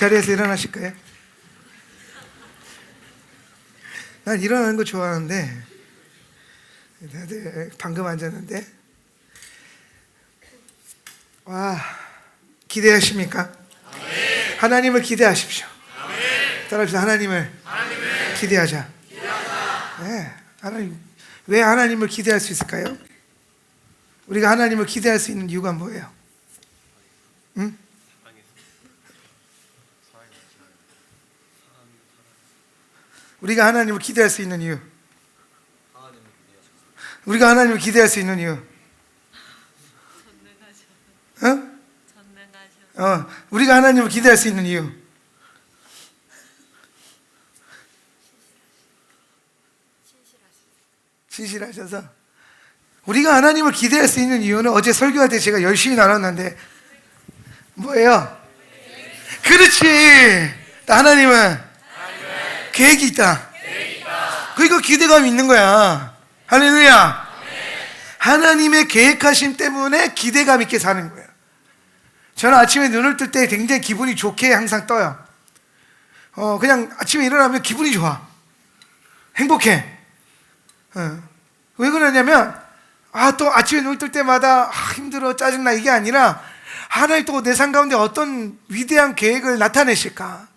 자리에서 일어나실까요? 난 일어나는 거 좋아하는데 다들 방금 앉았는데 와, 기대하십니까? 아멘. 하나님을 기대하십시오. 아멘. 따라합시다. 하나님을 기대하자. 네, 하나님. 왜 하나님을 기대할 수 있을까요? 우리가 하나님을 기대할 수 있는 이유가 뭐예요? 응? 우리가 하나님을 기대할 수 있는 이유. 우리가 하나님을 기대할 수 있는 이유. 우리가 하나님을 기대할 수 있는 이유. 신실하셔서. 우리가 하나님을 기대할 수 있는 이유는 어제 설교할 때 제가 열심히 나눴는데 뭐예요? 그렇지. 하나님은 계획이 있다. 그러니까 기대감이 있는 거야. 할렐루야. 하나님의 계획하심 때문에 기대감 있게 사는 거예요. 저는 아침에 눈을 뜰 때 굉장히 기분이 좋게 항상 떠요. 그냥 아침에 일어나면 기분이 좋아. 행복해. 왜 그러냐면 또 아침에 눈을 뜰 때마다 힘들어, 짜증나 이게 아니라 하나님 또 내 삶 가운데 어떤 위대한 계획을 나타내실까.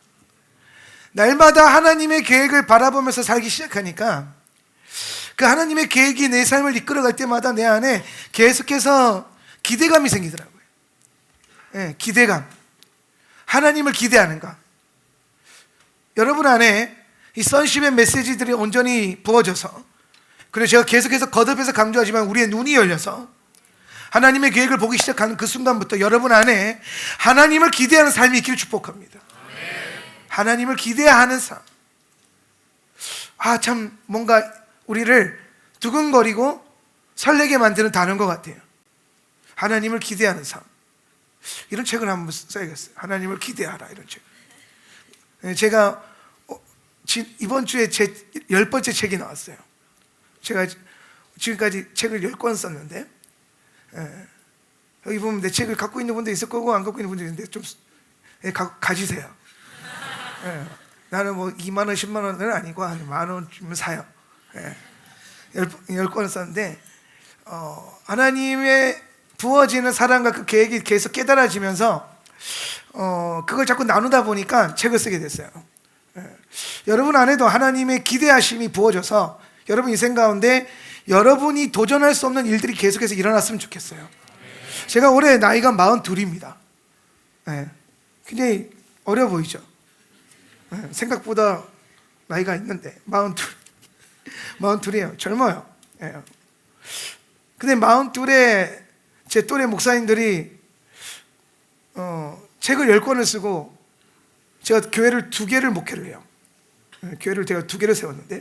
날마다 하나님의 계획을 바라보면서 살기 시작하니까 그 하나님의 계획이 내 삶을 이끌어갈 때마다 내 안에 계속해서 기대감이 생기더라고요. 네, 기대감. 하나님을 기대하는 것. 여러분 안에 이 선십의 메시지들이 온전히 부어져서, 그래서 제가 계속해서 거듭해서 강조하지만 우리의 눈이 열려서 하나님의 계획을 보기 시작하는 그 순간부터 여러분 안에 하나님을 기대하는 삶이 있기를 축복합니다. 하나님을 기대하는 삶. 참 뭔가 우리를 두근거리고 설레게 만드는 단어인 것 같아요. 하나님을 기대하는 삶. 이런 책을 한번 써야겠어요. 하나님을 기대하라, 이런 책. 제가 이번 주에 제 10번째 책이 나왔어요. 제가 지금까지 책을 10권 썼는데, 여기 보면 내 책을 갖고 있는 분도 있을 거고 안 갖고 있는 분도 있는데 좀 가지세요. 나는 뭐 2만 원, 10만 원은 아니고 한 10,000원 주면 사요. 10권을 썼는데 하나님의 부어지는 사랑과 그 계획이 계속 깨달아지면서 그걸 자꾸 나누다 보니까 책을 쓰게 됐어요. 여러분 안에도 하나님의 기대하심이 부어져서 여러분 인생 가운데 여러분이 도전할 수 없는 일들이 계속해서 일어났으면 좋겠어요. 제가 올해 나이가 42입니다. 굉장히 어려 보이죠? 생각보다 나이가 있는데 42이에요. 젊어요. 근데 42에 제 또래 목사님들이 책을 10권을 쓰고 제가 교회를 2개를 목회를 해요. 교회를 제가 2개를 세웠는데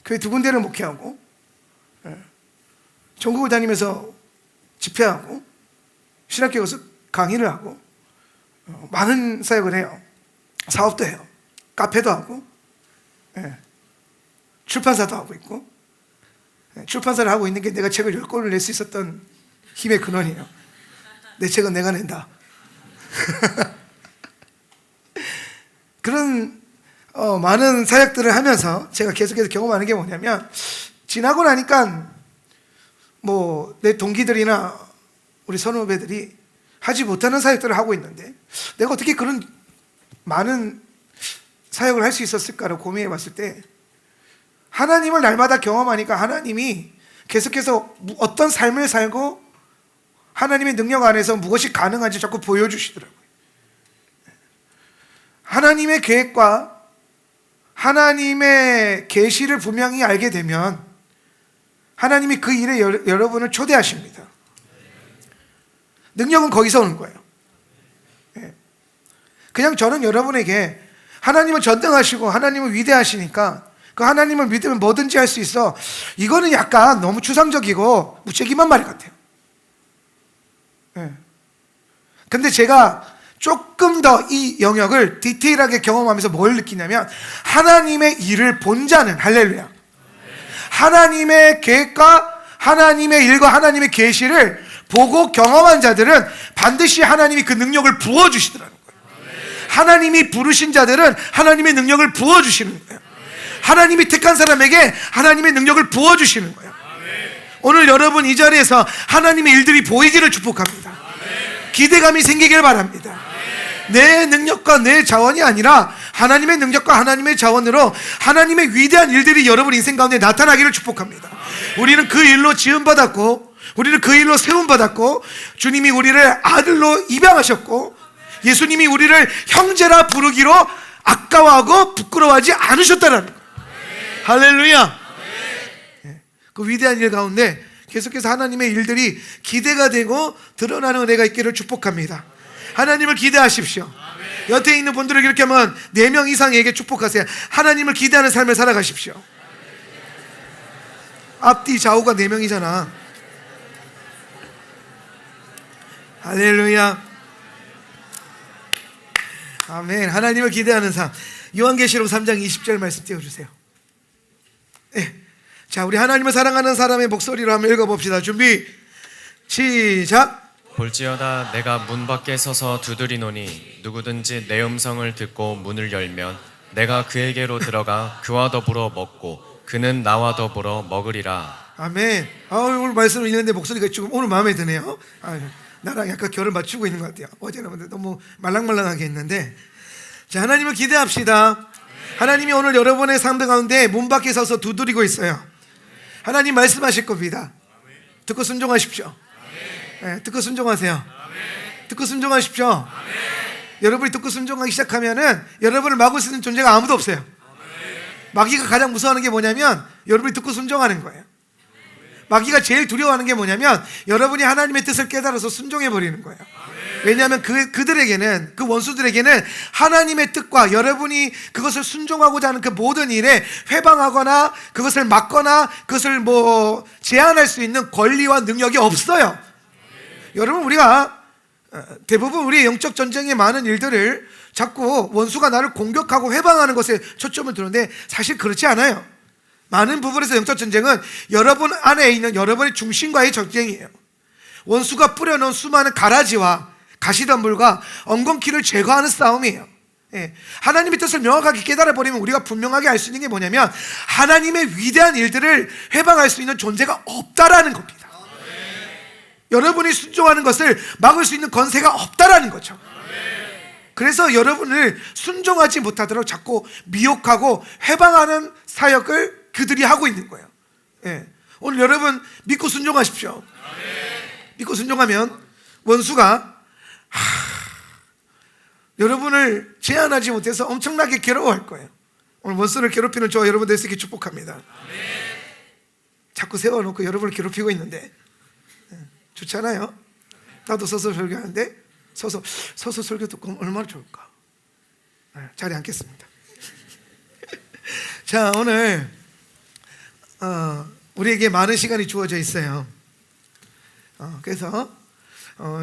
교회 2군데를 목회하고 전국을 다니면서 집회하고 신학교에 가서 강의를 하고 많은 사역을 해요. 사업도 해요. 카페도 하고 출판사도 하고 있고. 출판사를 하고 있는 게 내가 책을 10권을 낼 수 있었던 힘의 근원이에요. 내 책은 내가 낸다. 그런 많은 사역들을 하면서 제가 계속해서 경험하는 게 뭐냐면, 지나고 나니까 뭐 내 동기들이나 우리 선후배들이 하지 못하는 사역들을 하고 있는데 내가 어떻게 그런 많은 사역을 할 수 있었을까를 고민해 봤을 때, 하나님을 날마다 경험하니까 하나님이 계속해서 어떤 삶을 살고 하나님의 능력 안에서 무엇이 가능한지 자꾸 보여주시더라고요. 하나님의 계획과 하나님의 계시를 분명히 알게 되면 하나님이 그 일에 여러분을 초대하십니다. 능력은 거기서 오는 거예요. 그냥 저는 여러분에게 하나님을 전등하시고 하나님을 위대하시니까 그 하나님을 믿으면 뭐든지 할 수 있어, 이거는 약간 너무 추상적이고 무책임한 말 같아요. 근데 제가 조금 더 이 영역을 디테일하게 경험하면서 뭘 느끼냐면, 하나님의 일을 본 자는, 할렐루야, 하나님의 계획과 하나님의 일과 하나님의 계시를 보고 경험한 자들은 반드시 하나님이 그 능력을 부어주시더라는 거예요. 하나님이 부르신 자들은 하나님의 능력을 부어주시는 거예요. 하나님이 택한 사람에게 하나님의 능력을 부어주시는 거예요. 오늘 여러분 이 자리에서 하나님의 일들이 보이기를 축복합니다. 기대감이 생기길 바랍니다. 내 능력과 내 자원이 아니라 하나님의 능력과 하나님의 자원으로 하나님의 위대한 일들이 여러분 인생 가운데 나타나기를 축복합니다. 우리는 그 일로 지음받았고, 우리는 그 일로 세움받았고, 주님이 우리를 아들로 입양하셨고, 예수님이 우리를 형제라 부르기로 아까워하고 부끄러워하지 않으셨다는 거예요. 할렐루야. 그 위대한 일 가운데 계속해서 하나님의 일들이 기대가 되고 드러나는 은혜가 있기를 축복합니다. 하나님을 기대하십시오. 옆에 있는 분들에게 이렇게 하면 4명 이상에게 축복하세요. 하나님을 기대하는 삶을 살아가십시오. 앞뒤 좌우가 4명이잖아. 할렐루야. 아멘. 하나님을 기대하는 삶. 요한계시록 3장 20절 말씀 띄워주세요. 네. 자, 우리 하나님을 사랑하는 사람의 목소리로 한번 읽어봅시다. 준비 시작. 볼지어다 내가 문 밖에 서서 두드리노니 누구든지 내 음성을 듣고 문을 열면 내가 그에게로 들어가 그와 더불어 먹고 그는 나와 더불어 먹으리라. 아멘. 오늘 말씀을 읽는데 목소리가 조금 오늘 마음에 드네요. 나랑 약간 결을 맞추고 있는 것 같아요. 어제는 너무 말랑말랑하게 했는데, 자, 하나님을 기대합시다. 하나님이 오늘 여러분의 삶 가운데 문 밖에 서서 두드리고 있어요. 하나님 말씀하실 겁니다. 듣고 순종하십시오. 네, 듣고 순종하세요. 듣고 순종하십시오. 여러분이 듣고 순종하기 시작하면은 여러분을 막을 수 있는 존재가 아무도 없어요. 마귀가 가장 무서워하는 게 뭐냐면 여러분이 듣고 순종하는 거예요. 마귀가 제일 두려워하는 게 뭐냐면 여러분이 하나님의 뜻을 깨달아서 순종해버리는 거예요. 왜냐하면 그들에게는, 그 원수들에게는 하나님의 뜻과 여러분이 그것을 순종하고자 하는 그 모든 일에 회방하거나 그것을 막거나 그것을 제한할 수 있는 권리와 능력이 없어요. 여러분, 우리가 대부분 우리의 영적 전쟁의 많은 일들을 자꾸 원수가 나를 공격하고 회방하는 것에 초점을 두는데 사실 그렇지 않아요. 많은 부분에서 영적 전쟁은 여러분 안에 있는 여러분의 중심과의 전쟁이에요. 원수가 뿌려놓은 수많은 가라지와 가시덤불과 엉겅퀴를 제거하는 싸움이에요. 하나님의 뜻을 명확하게 깨달아버리면 우리가 분명하게 알 수 있는 게 뭐냐면 하나님의 위대한 일들을 회방할 수 있는 존재가 없다라는 겁니다. 여러분이 순종하는 것을 막을 수 있는 권세가 없다라는 거죠. 그래서 여러분을 순종하지 못하도록 자꾸 미혹하고 회방하는 사역을 그들이 하고 있는 거예요. 오늘 여러분 믿고 순종하십시오. 믿고 순종하면 원수가 여러분을 제한하지 못해서 엄청나게 괴로워할 거예요. 오늘 원수를 괴롭히는 저와 여러분 되시기 축복합니다. 자꾸 세워놓고 여러분을 괴롭히고 있는데 좋잖아요. 나도 서서 설교하는데 서서 설교 듣고 얼마나 좋을까. 자리에 앉겠습니다. 자, 오늘 우리에게 많은 시간이 주어져 있어요. 그래서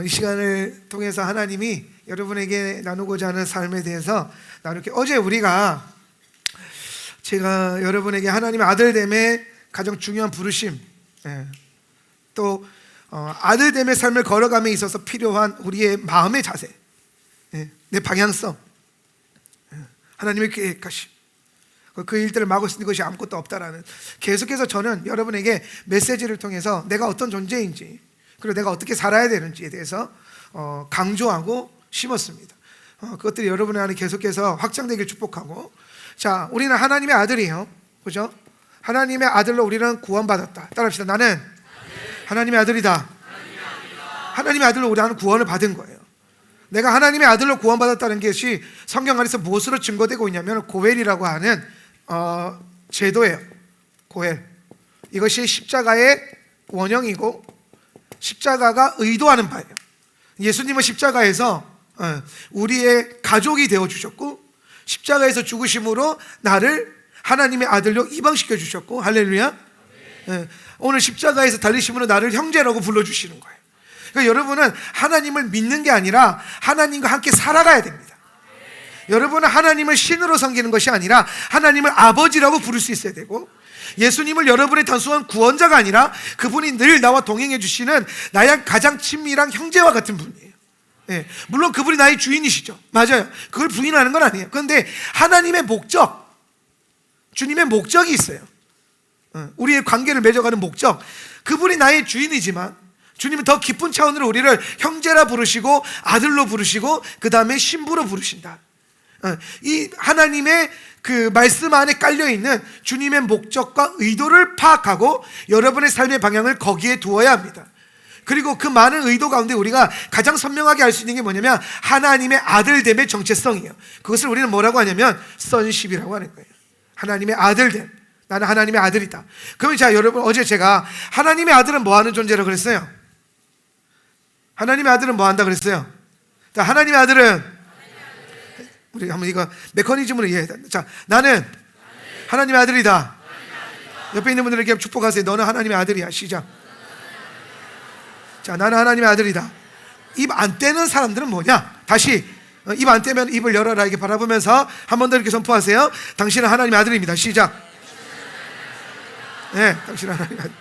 이 시간을 통해서 하나님이 여러분에게 나누고자 하는 삶에 대해서 나눌게. 어제 제가 여러분에게 하나님의 아들됨의 가장 중요한 부르심, 또 아들됨의 삶을 걸어감에 있어서 필요한 우리의 마음의 자세, 내 방향성, 하나님의 계획하심, 그 일들을 막을 수 있는 것이 아무것도 없다라는, 계속해서 저는 여러분에게 메시지를 통해서 내가 어떤 존재인지 그리고 내가 어떻게 살아야 되는지에 대해서 강조하고 심었습니다. 그것들이 여러분의 안에 계속해서 확장되길 축복하고, 자, 우리는 하나님의 아들이에요. 그죠? 하나님의 아들로 우리는 구원받았다. 따라합시다. 나는 하나님의 아들이다. 하나님의 아들로 우리는 구원을 받은 거예요. 내가 하나님의 아들로 구원받았다는 것이 성경 안에서 무엇으로 증거되고 있냐면 고헬이라고 하는 제도예요. 고헬. 이것이 십자가의 원형이고 십자가가 의도하는 바예요. 예수님은 십자가에서 우리의 가족이 되어주셨고 십자가에서 죽으심으로 나를 하나님의 아들로 입양시켜 주셨고, 할렐루야. 오늘 십자가에서 달리심으로 나를 형제라고 불러주시는 거예요. 그러니까 여러분은 하나님을 믿는 게 아니라 하나님과 함께 살아가야 됩니다. 여러분은 하나님을 신으로 섬기는 것이 아니라 하나님을 아버지라고 부를 수 있어야 되고, 예수님을 여러분의 단순한 구원자가 아니라 그분이 늘 나와 동행해 주시는 나의 가장 친밀한 형제와 같은 분이에요. 예, 물론 그분이 나의 주인이시죠. 맞아요. 그걸 부인하는 건 아니에요. 그런데 하나님의 목적, 주님의 목적이 있어요. 우리의 관계를 맺어가는 목적. 그분이 나의 주인이지만 주님은 더 깊은 차원으로 우리를 형제라 부르시고 아들로 부르시고 그 다음에 신부로 부르신다. 이 하나님의 그 말씀 안에 깔려있는 주님의 목적과 의도를 파악하고 여러분의 삶의 방향을 거기에 두어야 합니다. 그리고 그 많은 의도 가운데 우리가 가장 선명하게 알 수 있는 게 뭐냐면 하나님의 아들됨의 정체성이에요. 그것을 우리는 뭐라고 하냐면 sonship이라고 하는 거예요. 하나님의 아들됨. 나는 하나님의 아들이다. 그러면 자, 여러분, 어제 제가 하나님의 아들은 뭐 하는 존재라고 그랬어요? 하나님의 아들은 뭐 한다 그랬어요? 자, 하나님의 아들은 우리 한번 이거 메커니즘으로 이해해야 돼. 자, 나는 하나님의 아들이다. 옆에 있는 분들에게 축복하세요. 너는 하나님의 아들이야. 시작. 자, 나는 하나님의 아들이다. 입 안 떼는 사람들은 뭐냐? 다시 입 안 떼면 입을 열어라 이렇게 바라보면서 한 번 더 이렇게 선포하세요. 당신은 하나님의 아들입니다. 시작. 네, 당신은 하나님의 아들.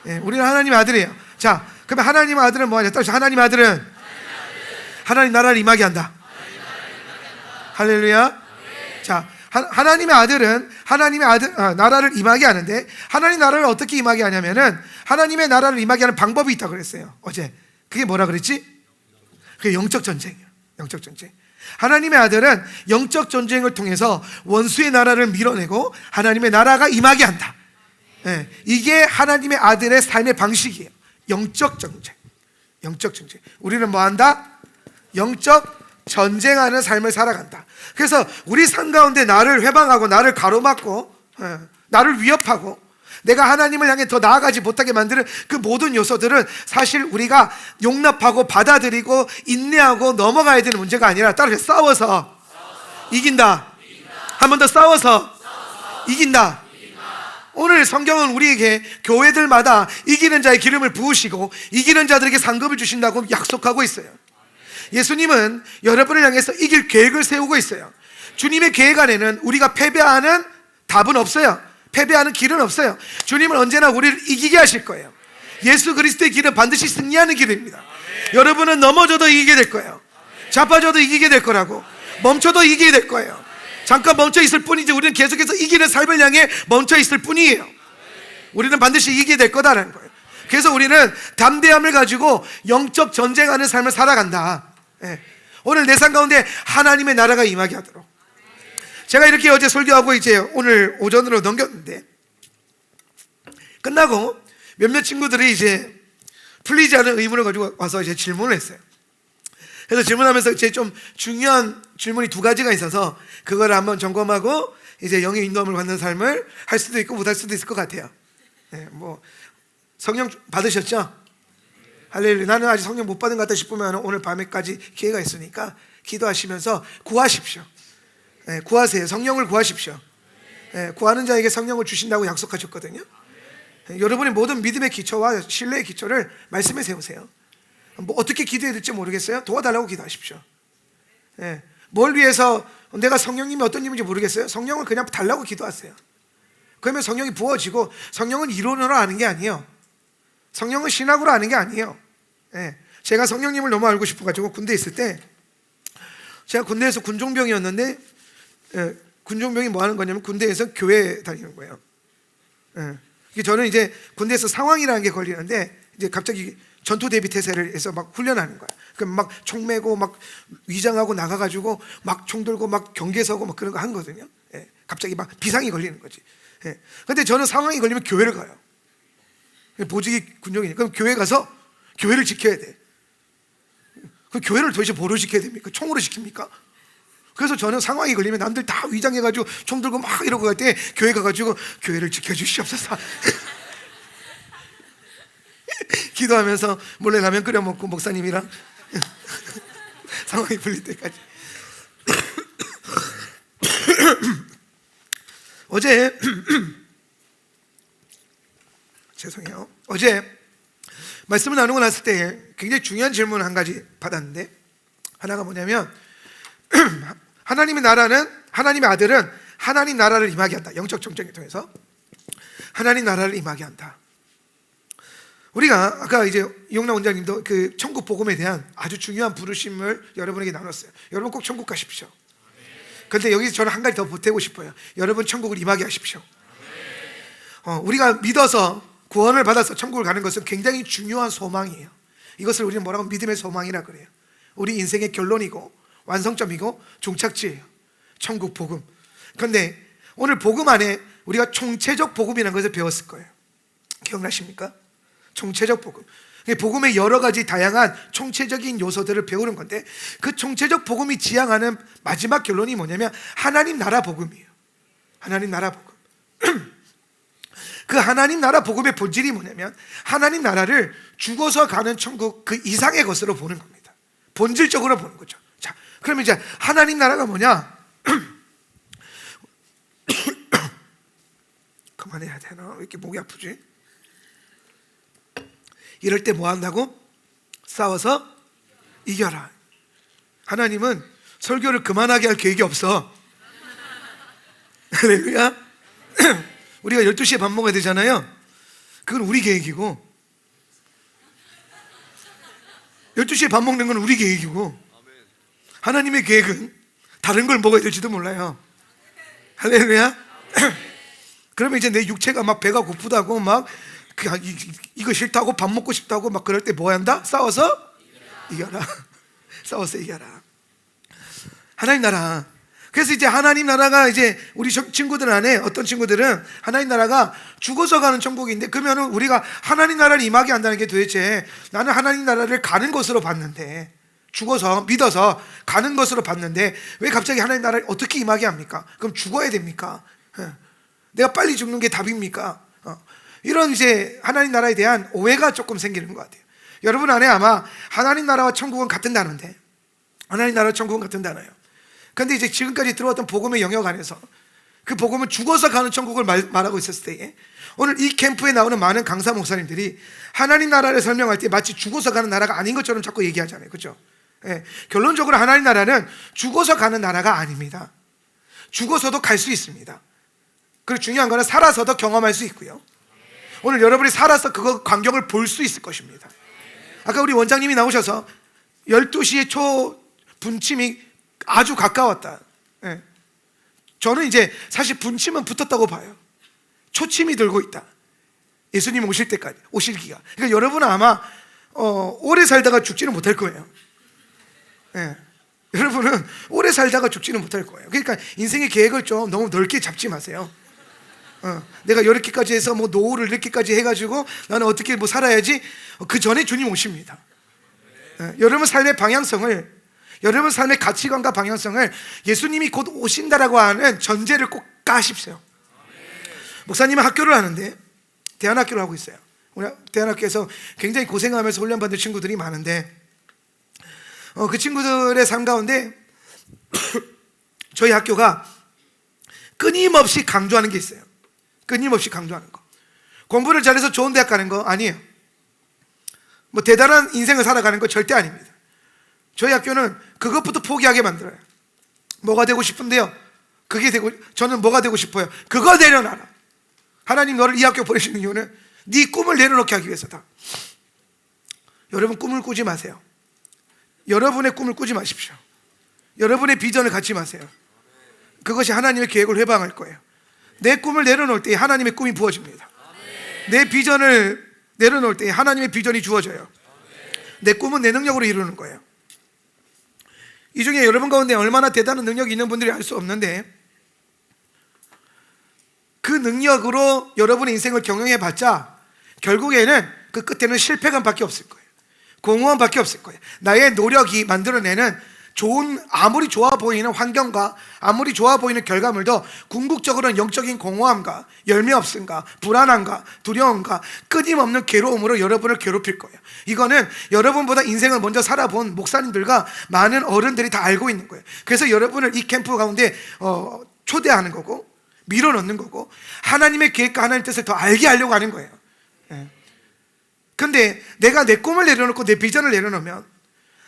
네, 우리는 하나님의 아들이에요. 자, 그러면 하나님의 아들은 뭐하냐? 따라서 하나님의 아들은 하나님 나라를 임하게 한다. 할렐루야. 자, 하나님의 아들은 하나님의 나라를 임하게 하는데 하나님 나라를 어떻게 임하게 하냐면은 하나님의 나라를 임하게 하는 방법이 있다고 그랬어요. 어제 그게 뭐라 그랬지? 그게 영적 전쟁이에요. 영적 전쟁. 하나님의 아들은 영적 전쟁을 통해서 원수의 나라를 밀어내고 하나님의 나라가 임하게 한다. 네, 이게 하나님의 아들의 삶의 방식이에요. 영적 전쟁. 영적 전쟁. 우리는 뭐 한다? 영적 전쟁하는 삶을 살아간다. 그래서 우리 삶 가운데 나를 회방하고 나를 가로막고 나를 위협하고 내가 하나님을 향해 더 나아가지 못하게 만드는 그 모든 요소들은 사실 우리가 용납하고 받아들이고 인내하고 넘어가야 되는 문제가 아니라 따로 싸워서 이긴다. 한 번 더 싸워서 이긴다. 오늘 성경은 우리에게 교회들마다 이기는 자의 기름을 부으시고 이기는 자들에게 상급을 주신다고 약속하고 있어요. 예수님은 여러분을 향해서 이길 계획을 세우고 있어요. 주님의 계획 안에는 우리가 패배하는 답은 없어요. 패배하는 길은 없어요. 주님은 언제나 우리를 이기게 하실 거예요. 예수 그리스도의 길은 반드시 승리하는 길입니다. 여러분은 넘어져도 이기게 될 거예요. 자빠져도 이기게 될 거라고. 멈춰도 이기게 될 거예요. 잠깐 멈춰 있을 뿐이지 우리는 계속해서 이기는 삶을 향해 멈춰 있을 뿐이에요. 우리는 반드시 이기게 될 거다라는 거예요. 그래서 우리는 담대함을 가지고 영적 전쟁하는 삶을 살아간다. 오늘 내 삶 가운데 하나님의 나라가 임하게 하도록. 제가 이렇게 어제 설교하고 이제 오늘 오전으로 넘겼는데 끝나고 몇몇 친구들이 이제 풀리지 않은 의문을 가지고 와서 이제 질문을 했어요. 그래서 질문하면서 제 좀 중요한 질문이 두 가지가 있어서 그걸 한번 점검하고 이제 영의 인도함을 받는 삶을 할 수도 있고 못할 수도 있을 것 같아요. 뭐 성령 받으셨죠? 할렐루야. 나는 아직 성령 못 받은 것 같다 싶으면 오늘 밤에까지 기회가 있으니까 기도하시면서 구하십시오. 구하세요. 성령을 구하십시오. 구하는 자에게 성령을 주신다고 약속하셨거든요. 여러분의 모든 믿음의 기초와 신뢰의 기초를 말씀에 세우세요. 뭐 어떻게 기도해야 될지 모르겠어요? 도와달라고 기도하십시오. 뭘 위해서 내가 성령님이 어떤 님인지 모르겠어요? 성령을 그냥 달라고 기도하세요. 그러면 성령이 부어지고 성령은 이론으로 아는 게 아니에요. 성령은 신학으로 아는 게 아니에요. 제가 성령님을 너무 알고 싶어가지고 군대에 있을 때 제가 군대에서 군종병이었는데 군종병이 뭐 하는 거냐면 군대에서 교회 다니는 거예요. 저는 이제 군대에서 상황이라는 게 걸리는데 이제 갑자기 전투 대비 태세를 해서 막 훈련하는 거야. 그럼 막 총 메고 막 위장하고 나가가지고 막 총 들고 막 경계 서고 막 그런 거 하거든요. 갑자기 막 비상이 걸리는 거지. 근데 저는 상황이 걸리면 교회를 가요. 보직이 군종이니까. 그럼 교회 가서 교회를 지켜야 돼. 그 교회를 도대체 뭐로 지켜야 됩니까? 총으로 지킵니까? 그래서 저는 상황이 걸리면 남들 다 위장해가지고 총 들고 막 이러고 갈 때 교회 가가지고 교회를 지켜주시옵소서 기도하면서 몰래 라면 끓여 먹고 목사님이랑 상황이 풀릴 때까지. 어제 죄송해요. 어제 말씀을 나누고 났을 때 굉장히 중요한 질문을 한 가지 받았는데 하나가 뭐냐면 하나님의 나라는 하나님의 아들은 하나님 나라를 임하게 한다. 영적 정쟁을 통해서 하나님 나라를 임하게 한다. 우리가 아까 이제 이용남 원장님도 그 천국 복음에 대한 아주 중요한 부르심을 여러분에게 나눴어요. 여러분 꼭 천국 가십시오. 그런데 여기서 저는 한 가지 더 보태고 싶어요. 여러분 천국을 임하게 하십시오. 우리가 믿어서 구원을 받아서 천국을 가는 것은 굉장히 중요한 소망이에요. 이것을 우리는 뭐라고 믿음의 소망이라 그래요. 우리 인생의 결론이고 완성점이고 종착지예요. 천국 복음. 그런데 오늘 복음 안에 우리가 총체적 복음이라는 것을 배웠을 거예요. 기억나십니까? 총체적 복음. 복음의 여러 가지 다양한 총체적인 요소들을 배우는 건데, 그 총체적 복음이 지향하는 마지막 결론이 뭐냐면 하나님 나라 복음이에요. 하나님 나라 복음. 그 하나님 나라 복음의 본질이 뭐냐면 하나님 나라를 죽어서 가는 천국 그 이상의 것으로 보는 겁니다. 본질적으로 보는 거죠. 자, 그러면 이제 하나님 나라가 뭐냐? 그만해야 되나? 왜 이렇게 목이 아프지? 이럴 때 뭐 한다고? 싸워서 이겨라. 하나님은 설교를 그만하게 할 계획이 없어. 할렐루야. 우리가 12시에 밥 먹어야 되잖아요. 그건 우리 계획이고, 12시에 밥 먹는 건 우리 계획이고, 하나님의 계획은 다른 걸 먹어야 될지도 몰라요. 할렐루야. 그러면 이제 내 육체가 막 배가 고프다고 막 이거 싫다고 밥 먹고 싶다고 막 그럴 때 뭐 한다? 싸워서 이겨라. 싸워서 이겨라. 하나님 나라. 그래서 이제 하나님 나라가 이제 우리 친구들 안에 어떤 친구들은 하나님 나라가 죽어서 가는 천국인데, 그러면은 우리가 하나님 나라를 임하게 한다는 게 도대체 나는 하나님 나라를 가는 것으로 봤는데, 죽어서 믿어서 가는 것으로 봤는데 왜 갑자기 하나님 나라를 어떻게 임하게 합니까? 그럼 죽어야 됩니까? 내가 빨리 죽는 게 답입니까? 이런 이제 하나님 나라에 대한 오해가 조금 생기는 것 같아요. 여러분 안에 아마 하나님 나라와 천국은 같은 단어인데, 하나님 나라와 천국은 같은 단어예요. 그런데 이제 지금까지 들어왔던 복음의 영역 안에서 그 복음은 죽어서 가는 천국을 말하고 있었을 때에, 오늘 이 캠프에 나오는 많은 강사 목사님들이 하나님 나라를 설명할 때 마치 죽어서 가는 나라가 아닌 것처럼 자꾸 얘기하잖아요. 그렇죠? 예, 결론적으로 하나님 나라는 죽어서 가는 나라가 아닙니다. 죽어서도 갈 수 있습니다. 그리고 중요한 거는 살아서도 경험할 수 있고요. 오늘 여러분이 살아서 그거 광경을 볼 수 있을 것입니다. 아까 우리 원장님이 나오셔서 12시에 초 분침이 아주 가까웠다. 예. 저는 이제 사실 분침은 붙었다고 봐요. 초침이 들고 있다. 예수님 오실 때까지, 오실기가. 그러니까 여러분은 아마 오래 살다가 죽지는 못할 거예요. 예. 여러분은 오래 살다가 죽지는 못할 거예요. 그러니까 인생의 계획을 좀 너무 넓게 잡지 마세요. 내가 이렇게까지 해서 뭐 노후를 이렇게까지 해가지고 나는 어떻게 뭐 살아야지. 그 전에 주님 오십니다. 예. 여러분 삶의 방향성을, 여러분 삶의 가치관과 방향성을 예수님이 곧 오신다라고 하는 전제를 꼭 까십시오. 목사님은 학교를 하는데 대안학교를 하고 있어요. 우리 대안학교에서 굉장히 고생하면서 훈련받는 친구들이 많은데, 그 친구들의 삶 가운데 저희 학교가 끊임없이 강조하는 게 있어요. 끊임없이 강조하는 거. 공부를 잘해서 좋은 대학 가는 거 아니에요. 뭐 대단한 인생을 살아가는 거 절대 아닙니다. 저희 학교는 그것부터 포기하게 만들어요. 뭐가 되고 싶은데요? 저는 뭐가 되고 싶어요? 그거 내려놔라. 하나님 너를 이 학교 보내시는 이유는 네 꿈을 내려놓게 하기 위해서다. 여러분 꿈을 꾸지 마세요. 여러분의 꿈을 꾸지 마십시오. 여러분의 비전을 갖지 마세요. 그것이 하나님의 계획을 회방할 거예요. 내 꿈을 내려놓을 때 하나님의 꿈이 부어집니다. 내 비전을 내려놓을 때 하나님의 비전이 주어져요. 내 꿈은 내 능력으로 이루는 거예요. 이 중에 여러분 가운데 얼마나 대단한 능력이 있는 분들이 알 수 없는데, 그 능력으로 여러분의 인생을 경영해 봤자 결국에는 그 끝에는 실패감밖에 없을 거예요. 공허함밖에 없을 거예요. 나의 노력이 만들어내는 아무리 좋아 보이는 환경과 아무리 좋아 보이는 결과물도 궁극적으로는 영적인 공허함과 열매 없음과 불안함과 두려움과 끊임없는 괴로움으로 여러분을 괴롭힐 거예요. 이거는 여러분보다 인생을 먼저 살아본 목사님들과 많은 어른들이 다 알고 있는 거예요. 그래서 여러분을 이 캠프 가운데 초대하는 거고 밀어넣는 거고, 하나님의 계획과 하나님의 뜻을 더 알게 하려고 하는 거예요. 근데 내가 내 꿈을 내려놓고 내 비전을 내려놓으면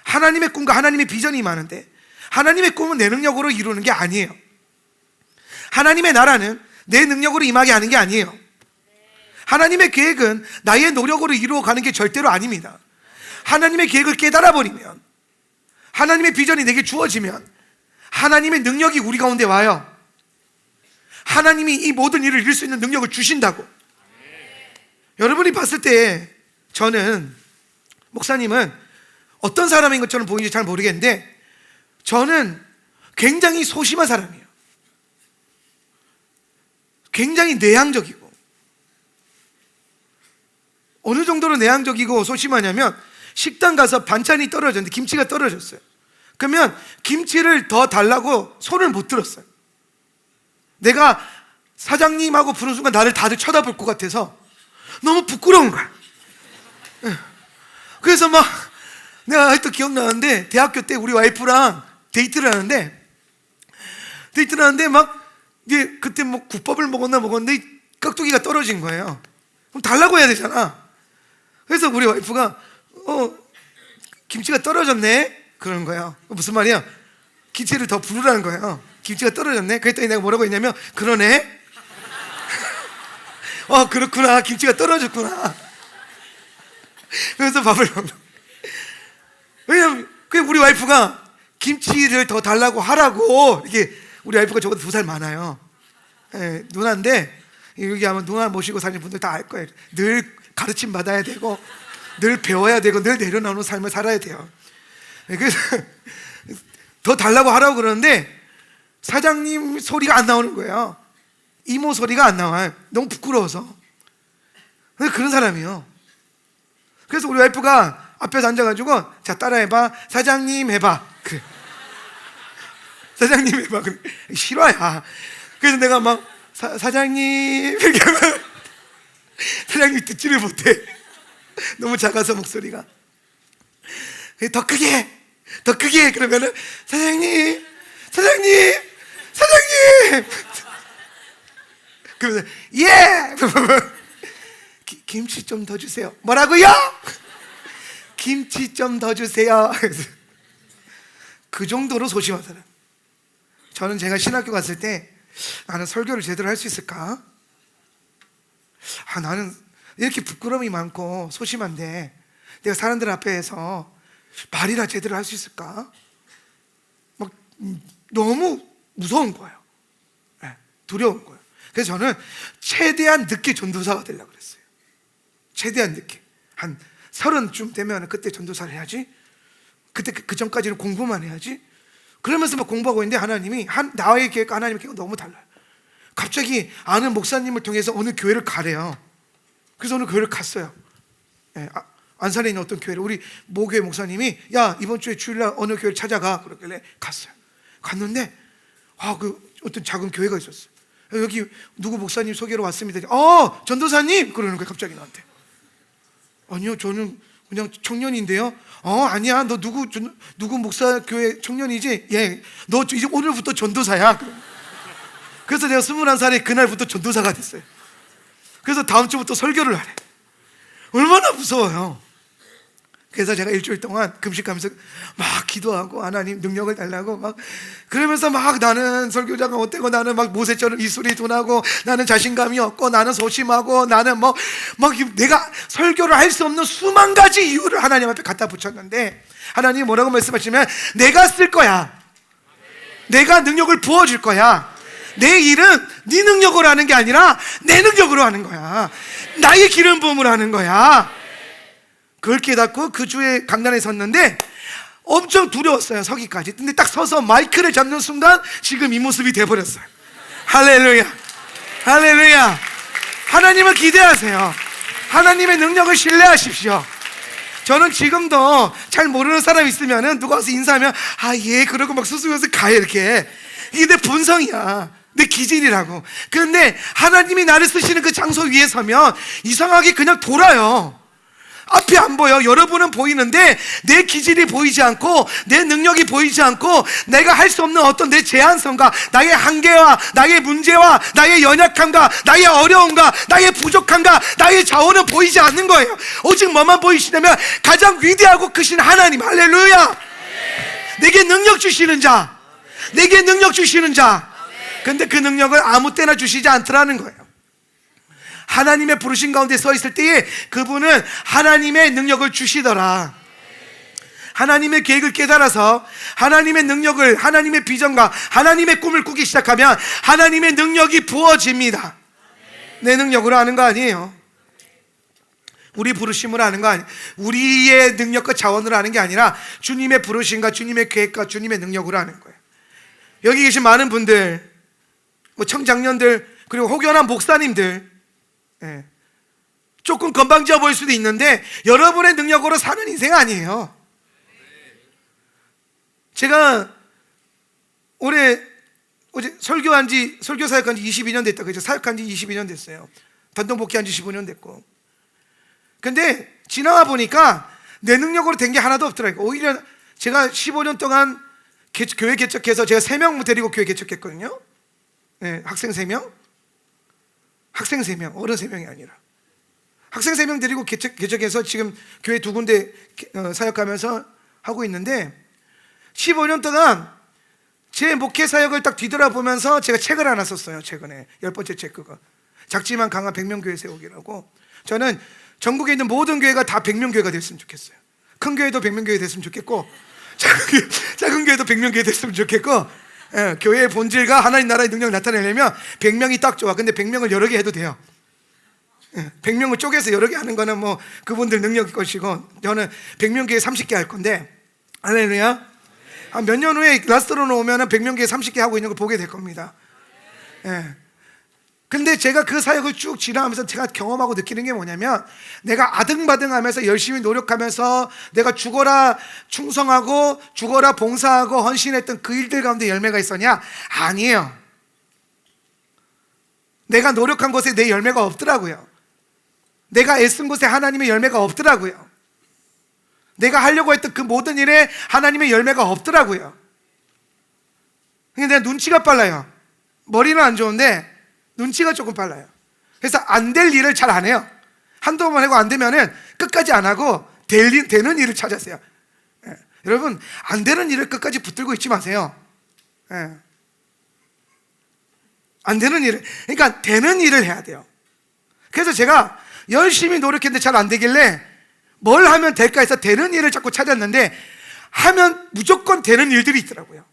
하나님의 꿈과 하나님의 비전이 많은데, 하나님의 꿈은 내 능력으로 이루는 게 아니에요. 하나님의 나라는 내 능력으로 임하게 하는 게 아니에요. 하나님의 계획은 나의 노력으로 이루어가는 게 절대로 아닙니다. 하나님의 계획을 깨달아 버리면, 하나님의 비전이 내게 주어지면 하나님의 능력이 우리 가운데 와요. 하나님이 이 모든 일을 이룰 수 있는 능력을 주신다고. 여러분이 봤을 때 저는, 목사님은 어떤 사람인 것처럼 보이는지 잘 모르겠는데 저는 굉장히 소심한 사람이에요. 굉장히 내향적이고. 어느 정도로 내향적이고 소심하냐면, 식당 가서 반찬이 떨어졌는데 김치가 떨어졌어요. 그러면 김치를 더 달라고 손을 못 들었어요. 내가 사장님하고 부른 순간 나를 다들 쳐다볼 것 같아서 너무 부끄러운 거야. 그래서 막 내가 아직도 기억나는데, 대학교 때 우리 와이프랑 데이트를 하는데 막 이제 그때 뭐 국밥을 먹었는데 깍두기가 떨어진 거예요. 그럼 달라고 해야 되잖아. 그래서 우리 와이프가 김치가 떨어졌네 그러는 거예요. 무슨 말이야? 김치를 더 부르라는 거예요. 김치가 떨어졌네. 그랬더니 내가 뭐라고 했냐면, 그러네. 그렇구나. 김치가 떨어졌구나. 그래서 밥을 먹는. 왜냐면 우리 와이프가 김치를 더 달라고 하라고. 이게 우리 와이프가 저보다 2살 많아요. 누나인데, 여기 아마 누나 모시고 사는 분들 다 알 거예요. 늘 가르침 받아야 되고, 늘 배워야 되고, 늘 내려놓는 삶을 살아야 돼요. 그래서 더 달라고 하라고 그러는데 사장님 소리가 안 나오는 거예요. 이모 소리가 안 나와요. 너무 부끄러워서. 그런 사람이에요. 그래서 우리 와이프가 앞에서 앉아가지고, 자, 따라해봐. 사장님 해봐. 그래. 사장님 해봐. 그래. 싫어야. 그래서 내가 막 사장님 이렇게 하면 사장님이 듣지를 못해. 너무 작아서 목소리가. 더 크게 그러면은 사장님 그러면서 예! 김치 좀 더 주세요. 뭐라고요? 김치 좀 더 주세요. 그 정도로 소심한 사람. 저는 제가 신학교 갔을 때, 나는 설교를 제대로 할 수 있을까? 나는 이렇게 부끄러움이 많고 소심한데 내가 사람들 앞에서 말이나 제대로 할 수 있을까? 막 너무 무서운 거예요. 두려운 거예요. 그래서 저는 최대한 늦게 전도사가 되려고 그랬어요. 최대한 늦게. 한 30쯤 되면 그때 전도사를 해야지. 그때 그 전까지는 공부만 해야지. 그러면서 막 공부하고 있는데 하나님이, 나의 계획과 하나님의 계획은 너무 달라요. 갑자기 아는 목사님을 통해서 어느 교회를 가래요. 그래서 어느 교회를 갔어요. 안산에 있는 어떤 교회를, 우리 모교회 목사님이, 야, 이번 주에 주일날 어느 교회를 찾아가. 그러길래 갔어요. 갔는데 그 어떤 작은 교회가 있었어요. 여기 누구 목사님 소개로 왔습니다. 전도사님! 그러는 거예요. 갑자기 나한테. 아니요, 저는 그냥 청년인데요. 아니야, 너 누구 목사 교회 청년이지? 예, 너 이제 오늘부터 전도사야. 그래서 내가 21살에 그날부터 전도사가 됐어요. 그래서 다음 주부터 설교를 하래. 얼마나 무서워요. 그래서 제가 일주일 동안 금식하면서 막 기도하고, 하나님 능력을 달라고 막 그러면서 막, 나는 설교자가 어때고, 나는 막 모세처럼 입술이 둔하고, 나는 자신감이 없고, 나는 소심하고, 나는 막 내가 설교를 할 수 없는 수만 가지 이유를 하나님 앞에 갖다 붙였는데, 하나님이 뭐라고 말씀하시면, 내가 쓸 거야. 내가 능력을 부어줄 거야. 내 일은 네 능력으로 하는 게 아니라 내 능력으로 하는 거야. 나의 기름 부음으로 하는 거야. 그걸 깨닫고 그 주에 강단에 섰는데 엄청 두려웠어요. 서기까지. 근데 딱 서서 마이크를 잡는 순간 지금 이 모습이 돼버렸어요. 할렐루야, 할렐루야. 하나님을 기대하세요. 하나님의 능력을 신뢰하십시오. 저는 지금도 잘 모르는 사람 있으면 누가 와서 인사하면 예 그러고 막 수수면서 가요. 이렇게. 이게 내 본성이야. 내 기질이라고. 그런데 하나님이 나를 쓰시는 그 장소 위에 서면 이상하게 그냥 돌아요. 앞이 안 보여. 여러분은 보이는데 내 기질이 보이지 않고, 내 능력이 보이지 않고, 내가 할 수 없는 어떤 내 제한성과 나의 한계와 나의 문제와 나의 연약함과 나의 어려움과 나의 부족함과 나의 자원은 보이지 않는 거예요. 오직 뭐만 보이시냐면 가장 위대하고 크신 하나님. 할렐루야. 내게 능력 주시는 자, 내게 능력 주시는 자. 근데 그 능력을 아무 때나 주시지 않더라는 거예요. 하나님의 부르신 가운데 서 있을 때에 그분은 하나님의 능력을 주시더라. 하나님의 계획을 깨달아서 하나님의 능력을, 하나님의 비전과 하나님의 꿈을 꾸기 시작하면 하나님의 능력이 부어집니다. 내 능력으로 하는 거 아니에요. 우리 부르심으로 하는 거 아니에요. 우리의 능력과 자원으로 하는 게 아니라 주님의 부르심과 주님의 계획과 주님의 능력으로 하는 거예요. 여기 계신 많은 분들, 뭐 청장년들, 그리고 혹여나 목사님들, 조금 건방져 보일 수도 있는데 여러분의 능력으로 사는 인생 아니에요. 제가 어제 설교 사역한 지 22년 됐다. 그죠? 사역한 지 22년 됐어요. 단독 목회한 지 15년 됐고. 근데 지나와 보니까 내 능력으로 된 게 하나도 없더라고요. 오히려 제가 15년 동안 교회 개척해서 제가 3명 데리고 교회 개척했거든요. 학생 3명. 학생 3명, 어른 3명이 아니라. 학생 3명 데리고 개척해서 지금 교회 2군데 사역하면서 하고 있는데 15년 동안 제 목회 사역을 딱 뒤돌아보면서 제가 책을 하나 썼어요. 최근에 10번째 책, 그거 작지만 강한 100명 교회 세우기라고. 저는 전국에 있는 모든 교회가 다 100명 교회가 됐으면 좋겠어요. 큰 교회도 100명 교회 됐으면 좋겠고 작은 교회도 100명 교회 됐으면 좋겠고, 교회의 본질과 하나님 나라의 능력을 나타내려면 100명이 딱 좋아. 근데 100명을 여러 개 해도 돼요. 100명을 쪼개서 여러 개 하는 거는 뭐 그분들 능력일 것이고, 저는 100명 교회 30개 할 건데, 할렐루야. 한 몇 년 후에 라스트로 오면은 100명 교회 30개 하고 있는 걸 보게 될 겁니다. 근데 제가 그 사역을 쭉 지나가면서 제가 경험하고 느끼는 게 뭐냐면, 내가 아등바등하면서 열심히 노력하면서 내가 죽어라 충성하고 죽어라 봉사하고 헌신했던 그 일들 가운데 열매가 있었냐? 아니에요. 내가 노력한 곳에 내 열매가 없더라고요. 내가 애쓴 곳에 하나님의 열매가 없더라고요. 내가 하려고 했던 그 모든 일에 하나님의 열매가 없더라고요. 근데 내가 눈치가 빨라요. 머리는 안 좋은데 눈치가 조금 빨라요. 그래서 안 될 일을 잘 안 해요. 한두 번 하고 안 되면은 끝까지 안 하고 되는 일을 찾으세요. 여러분, 안 되는 일을 끝까지 붙들고 있지 마세요. 안 되는 일을, 그러니까 되는 일을 해야 돼요. 그래서 제가 열심히 노력했는데 잘 안 되길래 뭘 하면 될까 해서 되는 일을 자꾸 찾았는데, 하면 무조건 되는 일들이 있더라고요.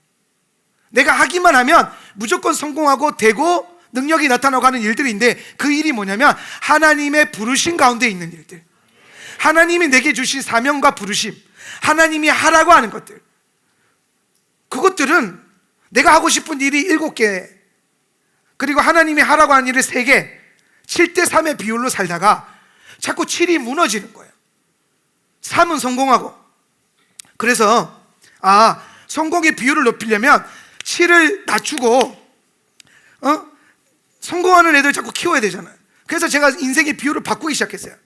내가 하기만 하면 무조건 성공하고 되고 능력이 나타나고 하는 일들인데, 그 일이 뭐냐면 하나님의 부르심 가운데 있는 일들, 하나님이 내게 주신 사명과 부르심, 하나님이 하라고 하는 것들, 그것들은 내가 하고 싶은 일이 7개, 그리고 하나님이 하라고 하는 일을 3개, 7대3의 비율로 살다가 자꾸 7이 무너지는 거예요. 3은 성공하고. 그래서 성공의 비율을 높이려면 7을 낮추고 성공하는 애들 자꾸 키워야 되잖아요. 그래서 제가 인생의 비율을 바꾸기 시작했어요.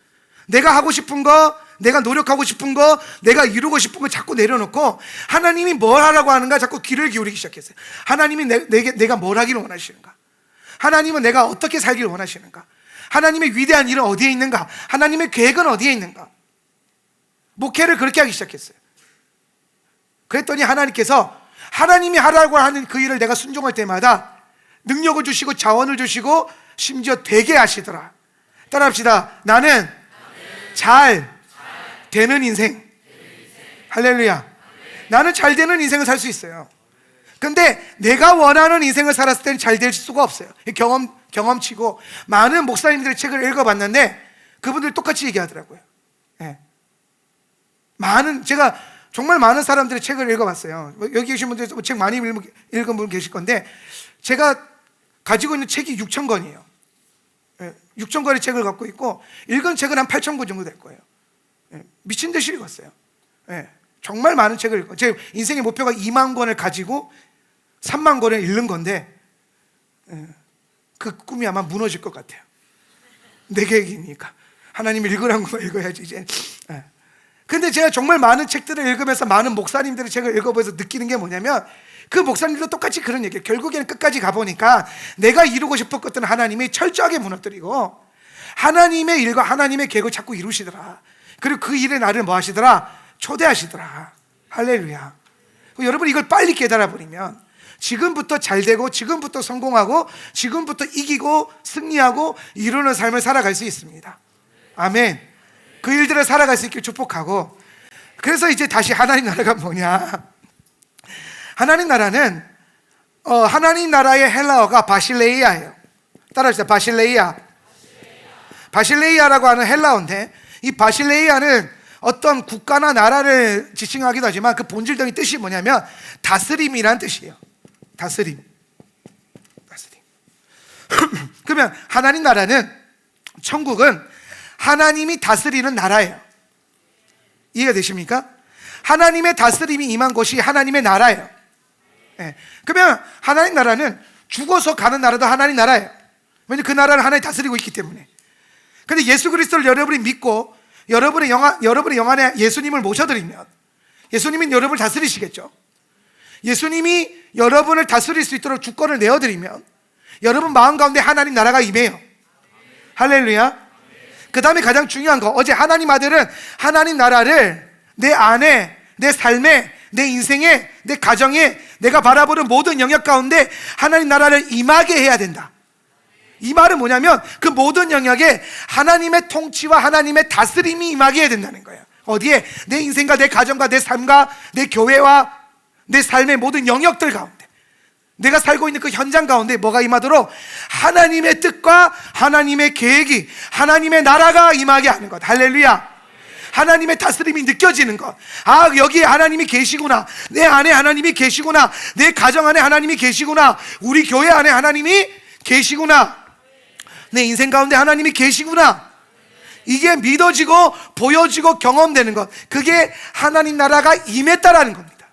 내가 하고 싶은 거, 내가 노력하고 싶은 거, 내가 이루고 싶은 거 자꾸 내려놓고 하나님이 뭘 하라고 하는가 자꾸 귀를 기울이기 시작했어요. 하나님이 내가 뭘 하기를 원하시는가? 하나님은 내가 어떻게 살기를 원하시는가? 하나님의 위대한 일은 어디에 있는가? 하나님의 계획은 어디에 있는가? 목회를 그렇게 하기 시작했어요. 그랬더니 하나님께서 하나님이 하라고 하는 그 일을 내가 순종할 때마다 능력을 주시고 자원을 주시고 심지어 되게 하시더라. 따라합시다. 나는 잘 되는 인생. 할렐루야. 나는 잘 되는 인생을 살 수 있어요. 근데 내가 원하는 인생을 살았을 때는 잘 될 수가 없어요. 경험치고, 많은 목사님들의 책을 읽어봤는데 그분들 똑같이 얘기하더라고요. 제가 정말 많은 사람들의 책을 읽어봤어요. 여기 계신 분들 책 많이 읽은 분 계실 건데, 제가 가지고 있는 책이 6,000권이에요. 6,000권의 책을 갖고 있고, 읽은 책은 한 8,000권 정도 될 거예요. 미친 듯이 읽었어요. 정말 많은 책을 읽고, 제 인생의 목표가 2만 권을 가지고 3만 권을 읽는 건데, 그 꿈이 아마 무너질 것 같아요. 내 계획이니까 하나님이 읽으라는 거 읽어야지 이제. 근데 제가 정말 많은 책들을 읽으면서 많은 목사님들의 책을 읽어보면서 느끼는 게 뭐냐면, 그 목사님들도 똑같이 그런 얘기예요. 결국에는 끝까지 가보니까 내가 이루고 싶은 것들은 하나님이 철저하게 무너뜨리고 하나님의 일과 하나님의 계획을 자꾸 이루시더라. 그리고 그 일에 나를 뭐 하시더라? 초대하시더라. 할렐루야. 여러분, 이걸 빨리 깨달아 버리면 지금부터 잘 되고 지금부터 성공하고 지금부터 이기고 승리하고 이루는 삶을 살아갈 수 있습니다. 아멘. 그 일들을 살아갈 수 있길 축복하고, 그래서 이제 다시 하나님 나라가 뭐냐? 하나님 나라는 하나님 나라의 헬라어가 바실레이아예요. 따라합시다. 바실레이아. 바실레이아라고 하는 헬라어인데, 이 바실레이아는 어떤 국가나 나라를 지칭하기도 하지만 그 본질적인 뜻이 뭐냐면 다스림이란 뜻이에요. 다스림. 그러면 하나님 나라는, 천국은 하나님이 다스리는 나라예요. 이해가 되십니까? 하나님의 다스림이 임한 곳이 하나님의 나라예요. 그러면 하나님 나라는 죽어서 가는 나라도 하나님 나라예요. 왜냐하면 그 나라를 하나님이 다스리고 있기 때문에. 근데 예수 그리스도를 여러분이 믿고 여러분의 영 안에 예수님을 모셔드리면 예수님은 여러분을 다스리시겠죠. 예수님이 여러분을 다스릴 수 있도록 주권을 내어드리면 여러분 마음 가운데 하나님 나라가 임해요. 할렐루야. 그 다음에 가장 중요한 거, 어제 하나님 아들은 하나님 나라를 내 안에, 내 삶에, 내 인생에, 내 가정에, 내가 바라보는 모든 영역 가운데 하나님 나라를 임하게 해야 된다. 이 말은 뭐냐면 그 모든 영역에 하나님의 통치와 하나님의 다스림이 임하게 해야 된다는 거예요. 어디에? 내 인생과 내 가정과 내 삶과 내 교회와 내 삶의 모든 영역들 가운데, 내가 살고 있는 그 현장 가운데 뭐가 임하도록? 하나님의 뜻과 하나님의 계획이, 하나님의 나라가 임하게 하는 것. 할렐루야. 하나님의 다스림이 느껴지는 것. 아, 여기에 하나님이 계시구나. 내 안에 하나님이 계시구나. 내 가정 안에 하나님이 계시구나. 우리 교회 안에 하나님이 계시구나. 내 인생 가운데 하나님이 계시구나. 이게 믿어지고 보여지고 경험되는 것. 그게 하나님 나라가 임했다라는 겁니다.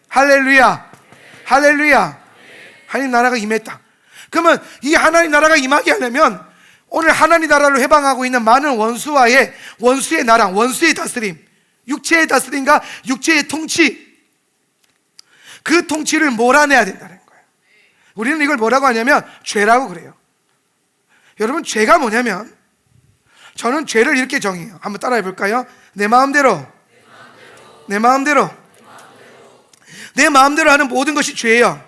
할렐루야. 할렐루야. 하나님 나라가 임했다. 그러면 이 하나님 나라가 임하게 하려면 오늘 하나님 나라를 회방하고 있는 많은 원수의 나라, 원수의 다스림, 육체의 다스림과 육체의 통치, 그 통치를 몰아내야 된다는 거예요. 우리는 이걸 뭐라고 하냐면 죄라고 그래요. 여러분, 죄가 뭐냐면, 저는 죄를 이렇게 정의해요. 한번 따라해 볼까요? 내 마음대로 하는 모든 것이 죄예요.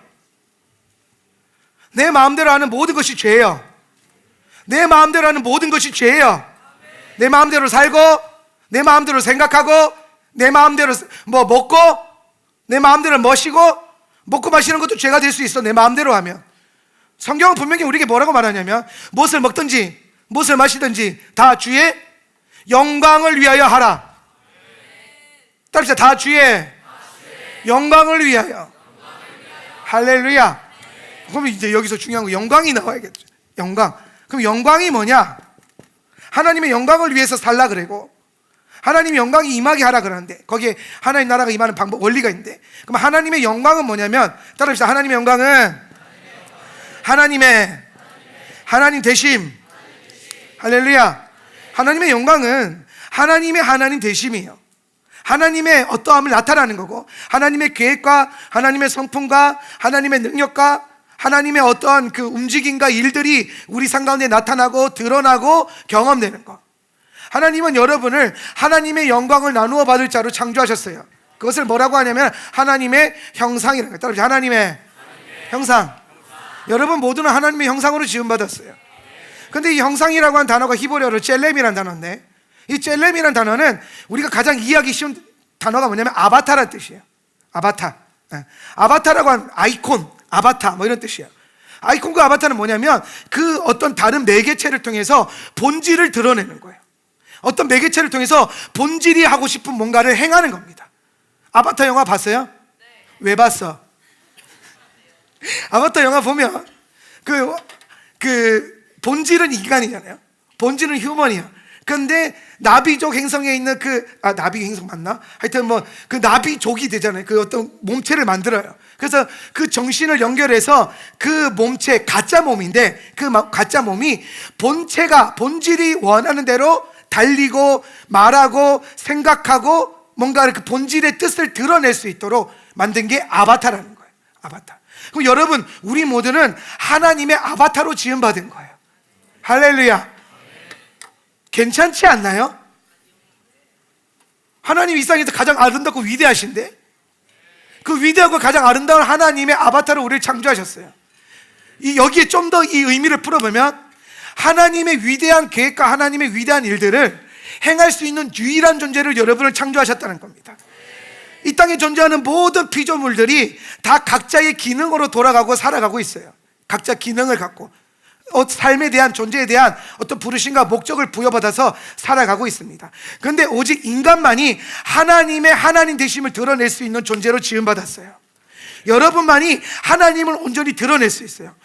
내 마음대로 하는 모든 것이 죄예요. 내 마음대로 하는 모든 것이 죄예요. 내 마음대로 살고, 내 마음대로 생각하고, 내 마음대로 뭐 먹고, 내 마음대로 마시고, 먹고 마시는 것도 죄가 될 수 있어. 내 마음대로 하면. 성경은 분명히 우리에게 뭐라고 말하냐면, 무엇을 먹든지 무엇을 마시든지 다 주의 영광을 위하여 하라. 따라합시다. 다 주의 영광을 위하여. 할렐루야. 그럼 이제 여기서 중요한 거, 영광이 나와야겠죠. 영광. 그럼 영광이 뭐냐? 하나님의 영광을 위해서 살라 그러고, 하나님의 영광이 임하게 하라 그러는데, 거기에 하나님 나라가 임하는 방법, 원리가 있는데, 그럼 하나님의 영광은 뭐냐면, 따라합시다. 하나님의 영광은 하나님 되심. 할렐루야. 하나님의 영광은 하나님 되심이에요. 하나님의 어떠함을 나타나는 거고, 하나님의 계획과 하나님의 성품과 하나님의 능력과 하나님의 어떠한 그 움직임과 일들이 우리 삶 가운데 나타나고 드러나고 경험되는 것. 하나님은 여러분을 하나님의 영광을 나누어 받을 자로 창조하셨어요. 그것을 뭐라고 하냐면 하나님의 형상이라는 거예요. 따라서 하나님의 형상. 여러분 모두는 하나님의 형상으로 지음받았어요. 근데 이 형상이라고 하는 단어가 히브리어로 젤렘이라는 단어인데, 이 젤렘이라는 단어는 우리가 가장 이해하기 쉬운 단어가 뭐냐면 아바타라는 뜻이에요. 아바타. 아바타라고 하는 아이콘, 아바타 뭐 이런 뜻이에요. 아이콘과 아바타는 뭐냐면 그 어떤 다른 매개체를 통해서 본질을 드러내는 거예요. 어떤 매개체를 통해서 본질이 하고 싶은 뭔가를 행하는 겁니다. 아바타 영화 봤어요? 왜 봤어? 아바타 영화 보면 그 본질은 인간이잖아요. 본질은 휴먼이야. 근데 나비족 행성에 있는 나비 행성 맞나? 하여튼 뭐 그 나비족이 되잖아요. 그 어떤 몸체를 만들어요. 그래서 그 정신을 연결해서 그 몸체, 가짜 몸인데 그 가짜 몸이 본질이 원하는 대로 달리고 말하고 생각하고 뭔가 그 본질의 뜻을 드러낼 수 있도록 만든 게 아바타라는 거예요. 아바타. 그럼 여러분, 우리 모두는 하나님의 아바타로 지음받은 거예요. 할렐루야. 괜찮지 않나요? 하나님 이 세상에서 가장 아름답고 위대하신데, 그 위대하고 가장 아름다운 하나님의 아바타로 우리를 창조하셨어요. 여기에 좀 더 이 의미를 풀어보면 하나님의 위대한 계획과 하나님의 위대한 일들을 행할 수 있는 유일한 존재를 여러분을 창조하셨다는 겁니다. 이 땅에 존재하는 모든 피조물들이 다 각자의 기능으로 돌아가고 살아가고 있어요. 각자 기능을 갖고 삶에 대한, 존재에 대한 어떤 부르심과 목적을 부여받아서 살아가고 있습니다. 그런데 오직 인간만이 하나님의 하나님 되심을 드러낼 수 있는 존재로 지음받았어요. 여러분만이 하나님을 온전히 드러낼 수 있어요.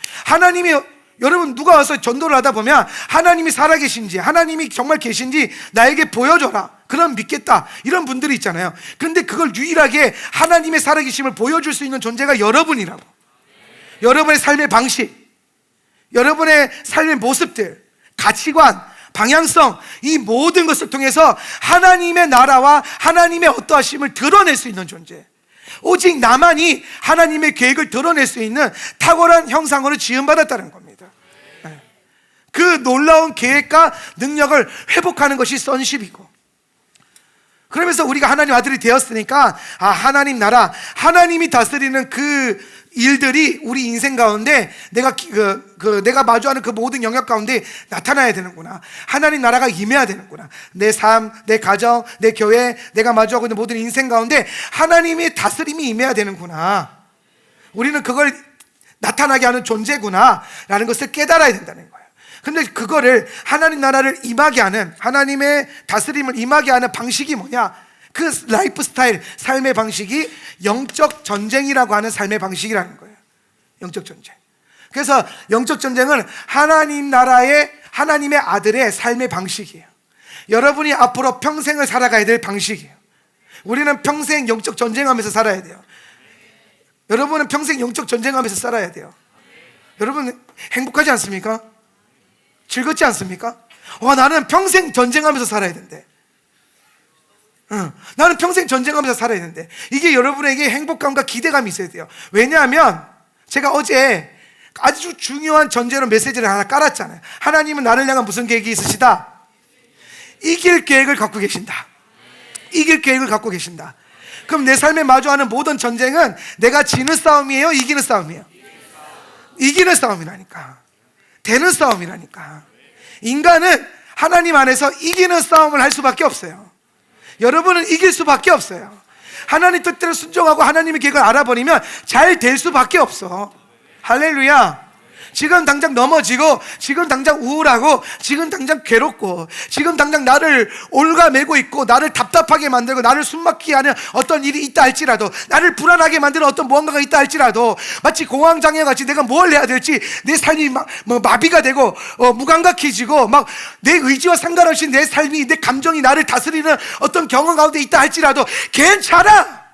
여러분 누가 와서 전도를 하다 보면 하나님이 살아계신지, 하나님이 정말 계신지 나에게 보여줘라, 그럼 믿겠다, 이런 분들이 있잖아요. 그런데 그걸 유일하게 하나님의 살아계심을 보여줄 수 있는 존재가 여러분이라고. 여러분의 삶의 방식, 여러분의 삶의 모습들, 가치관, 방향성, 이 모든 것을 통해서 하나님의 나라와 하나님의 어떠하심을 드러낼 수 있는 존재, 오직 나만이 하나님의 계획을 드러낼 수 있는 탁월한 형상으로 지음받았다는 겁니다. 그 놀라운 계획과 능력을 회복하는 것이 sonship이고, 그러면서 우리가 하나님 아들이 되었으니까 하나님 나라, 하나님이 다스리는 그 일들이 우리 인생 가운데 내가 마주하는 그 모든 영역 가운데 나타나야 되는구나. 하나님 나라가 임해야 되는구나. 내 삶, 내 가정, 내 교회, 내가 마주하고 있는 모든 인생 가운데 하나님의 다스림이 임해야 되는구나. 우리는 그걸 나타나게 하는 존재구나 라는 것을 깨달아야 된다는 거예요. 근데 그거를 하나님 나라를 임하게 하는, 하나님의 다스림을 임하게 하는 방식이 뭐냐? 그 라이프 스타일, 삶의 방식이 영적 전쟁이라고 하는 삶의 방식이라는 거예요. 영적 전쟁. 그래서 영적 전쟁은 하나님 나라의, 하나님의 아들의 삶의 방식이에요. 여러분이 앞으로 평생을 살아가야 될 방식이에요. 우리는 평생 영적 전쟁하면서 살아야 돼요. 여러분은 평생 영적 전쟁하면서 살아야 돼요. 여러분 행복하지 않습니까? 즐겁지 않습니까? 나는 평생 전쟁하면서 살아야 된대. 나는 평생 전쟁하면서 살아야 된대. 이게 여러분에게 행복감과 기대감이 있어야 돼요. 왜냐하면 제가 어제 아주 중요한 전제로 메시지를 하나 깔았잖아요. 하나님은 나를 향한 무슨 계획이 있으시다? 이길 계획을 갖고 계신다. 이길 계획을 갖고 계신다. 그럼 내 삶에 마주하는 모든 전쟁은 내가 지는 싸움이에요? 이기는 싸움이에요? 이기는 싸움이라니까. 되는 싸움이라니까. 인간은 하나님 안에서 이기는 싸움을 할 수밖에 없어요. 여러분은 이길 수밖에 없어요. 하나님 뜻대로 순종하고 하나님의 계획을 알아버리면 잘 될 수밖에 없어. 할렐루야. 지금 당장 넘어지고, 지금 당장 우울하고, 지금 당장 괴롭고, 지금 당장 나를 올가매고 있고, 나를 답답하게 만들고, 나를 숨막히게 하는 어떤 일이 있다 할지라도, 나를 불안하게 만드는 어떤 무언가가 있다 할지라도, 마치 공황장애같이 내가 뭘 해야 될지 내 삶이 마비가 되고 무감각해지고, 막 내 의지와 상관없이 내 삶이, 내 감정이 나를 다스리는 어떤 경험 가운데 있다 할지라도 괜찮아.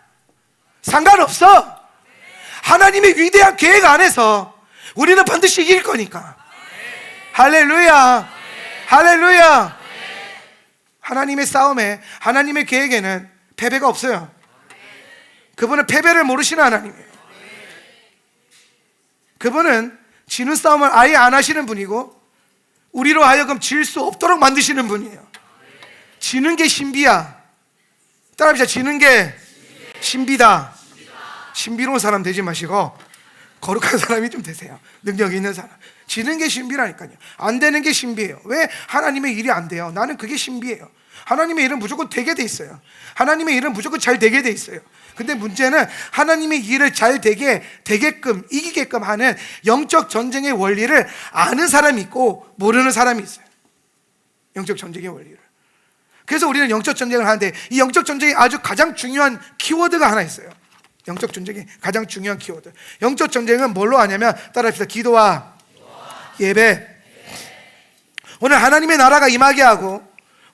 상관없어. 하나님의 위대한 계획 안에서 우리는 반드시 이길 거니까. 할렐루야. 할렐루야. 하나님의 싸움에, 하나님의 계획에는 패배가 없어요. 그분은 패배를 모르시는 하나님이에요. 그분은 지는 싸움을 아예 안 하시는 분이고, 우리로 하여금 질 수 없도록 만드시는 분이에요. 지는 게 신비야. 따라합시다. 지는 게 신비다. 신비로운 사람 되지 마시고 거룩한 사람이 좀 되세요. 능력이 있는 사람. 지는 게 신비라니까요. 안 되는 게 신비예요. 왜 하나님의 일이 안 돼요? 나는 그게 신비예요. 하나님의 일은 무조건 되게 돼 있어요. 하나님의 일은 무조건 잘 되게 돼 있어요. 근데 문제는 하나님의 일을 잘 되게끔, 이기게끔 하는 영적 전쟁의 원리를 아는 사람이 있고 모르는 사람이 있어요. 영적 전쟁의 원리를. 그래서 우리는 영적 전쟁을 하는데, 이 영적 전쟁이 아주 가장 중요한 키워드가 하나 있어요. 영적 전쟁의 가장 중요한 키워드. 영적 전쟁은 뭘로 하냐면, 따라합시다. 기도와 예배. 오늘 하나님의 나라가 임하게 하고,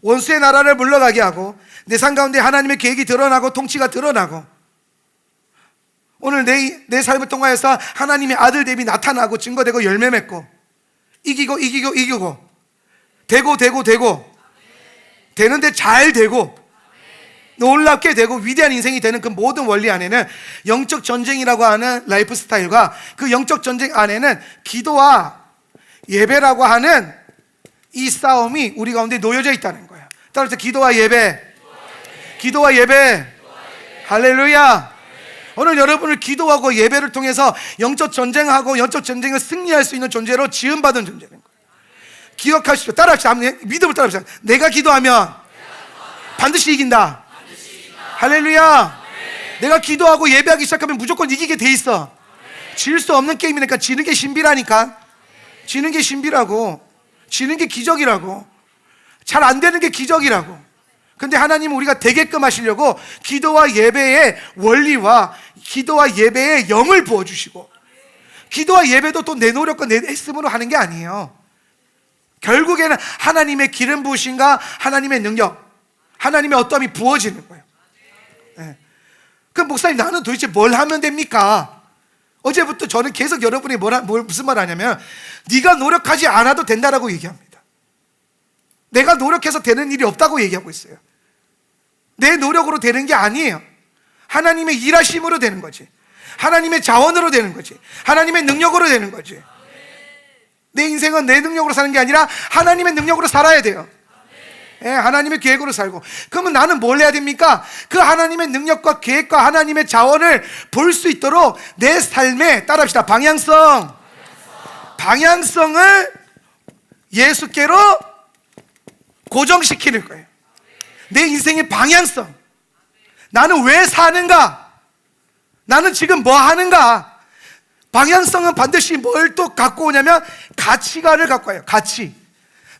원수의 나라를 물러가게 하고, 내 삶 가운데 하나님의 계획이 드러나고 통치가 드러나고, 오늘 내 삶을 통하여서 하나님의 아들 됨이 나타나고 증거되고 열매 맺고, 이기고 되고 되는데 잘 되고 놀랍게 되고 위대한 인생이 되는 그 모든 원리 안에는 영적 전쟁이라고 하는 라이프 스타일과, 그 영적 전쟁 안에는 기도와 예배라고 하는 이 싸움이 우리 가운데 놓여져 있다는 거예요. 따라서 기도와 예배. 기도와 예배. 할렐루야. 오늘 여러분을 기도하고 예배를 통해서 영적 전쟁하고 영적 전쟁을 승리할 수 있는 존재로 지음받은 존재인 거예요. 기억하십시오. 따라합시다. 믿음을 따라합시다. 내가 기도하면 반드시 이긴다. 할렐루야. 내가 기도하고 예배하기 시작하면 무조건 이기게 돼 있어. 질 수 없는 게임이니까 지는 게 신비라니까. 지는 게 신비라고. 지는 게 기적이라고. 잘 안 되는 게 기적이라고. 근데 하나님은 우리가 되게끔 하시려고 기도와 예배의 원리와 기도와 예배의 영을 부어주시고, 기도와 예배도 또 내 노력과 내 애씀으로 하는 게 아니에요. 결국에는 하나님의 기름 부으심과 하나님의 능력, 하나님의 어떠함이 부어지는 거예요. 네. 그럼 목사님, 나는 도대체 뭘 하면 됩니까? 어제부터 저는 계속 여러분이 무슨 말 하냐면, 네가 노력하지 않아도 된다라고 얘기합니다. 내가 노력해서 되는 일이 없다고 얘기하고 있어요. 내 노력으로 되는 게 아니에요. 하나님의 일하심으로 되는 거지. 하나님의 자원으로 되는 거지. 하나님의 능력으로 되는 거지. 내 인생은 내 능력으로 사는 게 아니라 하나님의 능력으로 살아야 돼요. 예, 하나님의 계획으로 살고. 그러면 나는 뭘 해야 됩니까? 그 하나님의 능력과 계획과 하나님의 자원을 볼 수 있도록 내 삶에, 따라합시다, 방향성을 예수께로 고정시키는 거예요. 내 인생의 방향성. 나는 왜 사는가? 나는 지금 뭐 하는가? 방향성은 반드시 뭘 또 갖고 오냐면 가치관을 갖고 와요. 가치.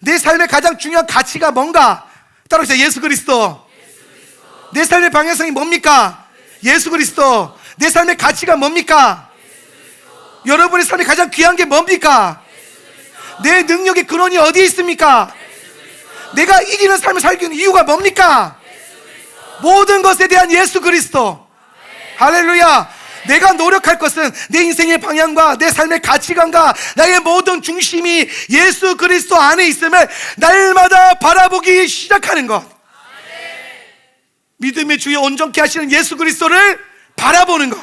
내 삶의 가장 중요한 가치가 뭔가? 따라서 예수 그리스도. 내 삶의 방향성이 뭡니까? 예수 그리스도. 내 삶의 가치가 뭡니까? 여러분의 삶에 가장 귀한 게 뭡니까? 내 능력의 근원이 어디에 있습니까? 내가 이기는 삶을 살기 위한 이유가 뭡니까? 모든 것에 대한 예수 그리스도. 할렐루야. 내가 노력할 것은 내 인생의 방향과 내 삶의 가치관과 나의 모든 중심이 예수 그리스도 안에 있음을 날마다 바라보기 시작하는 것. 믿음의 주여 온전케 하시는 예수 그리스도를 바라보는 것.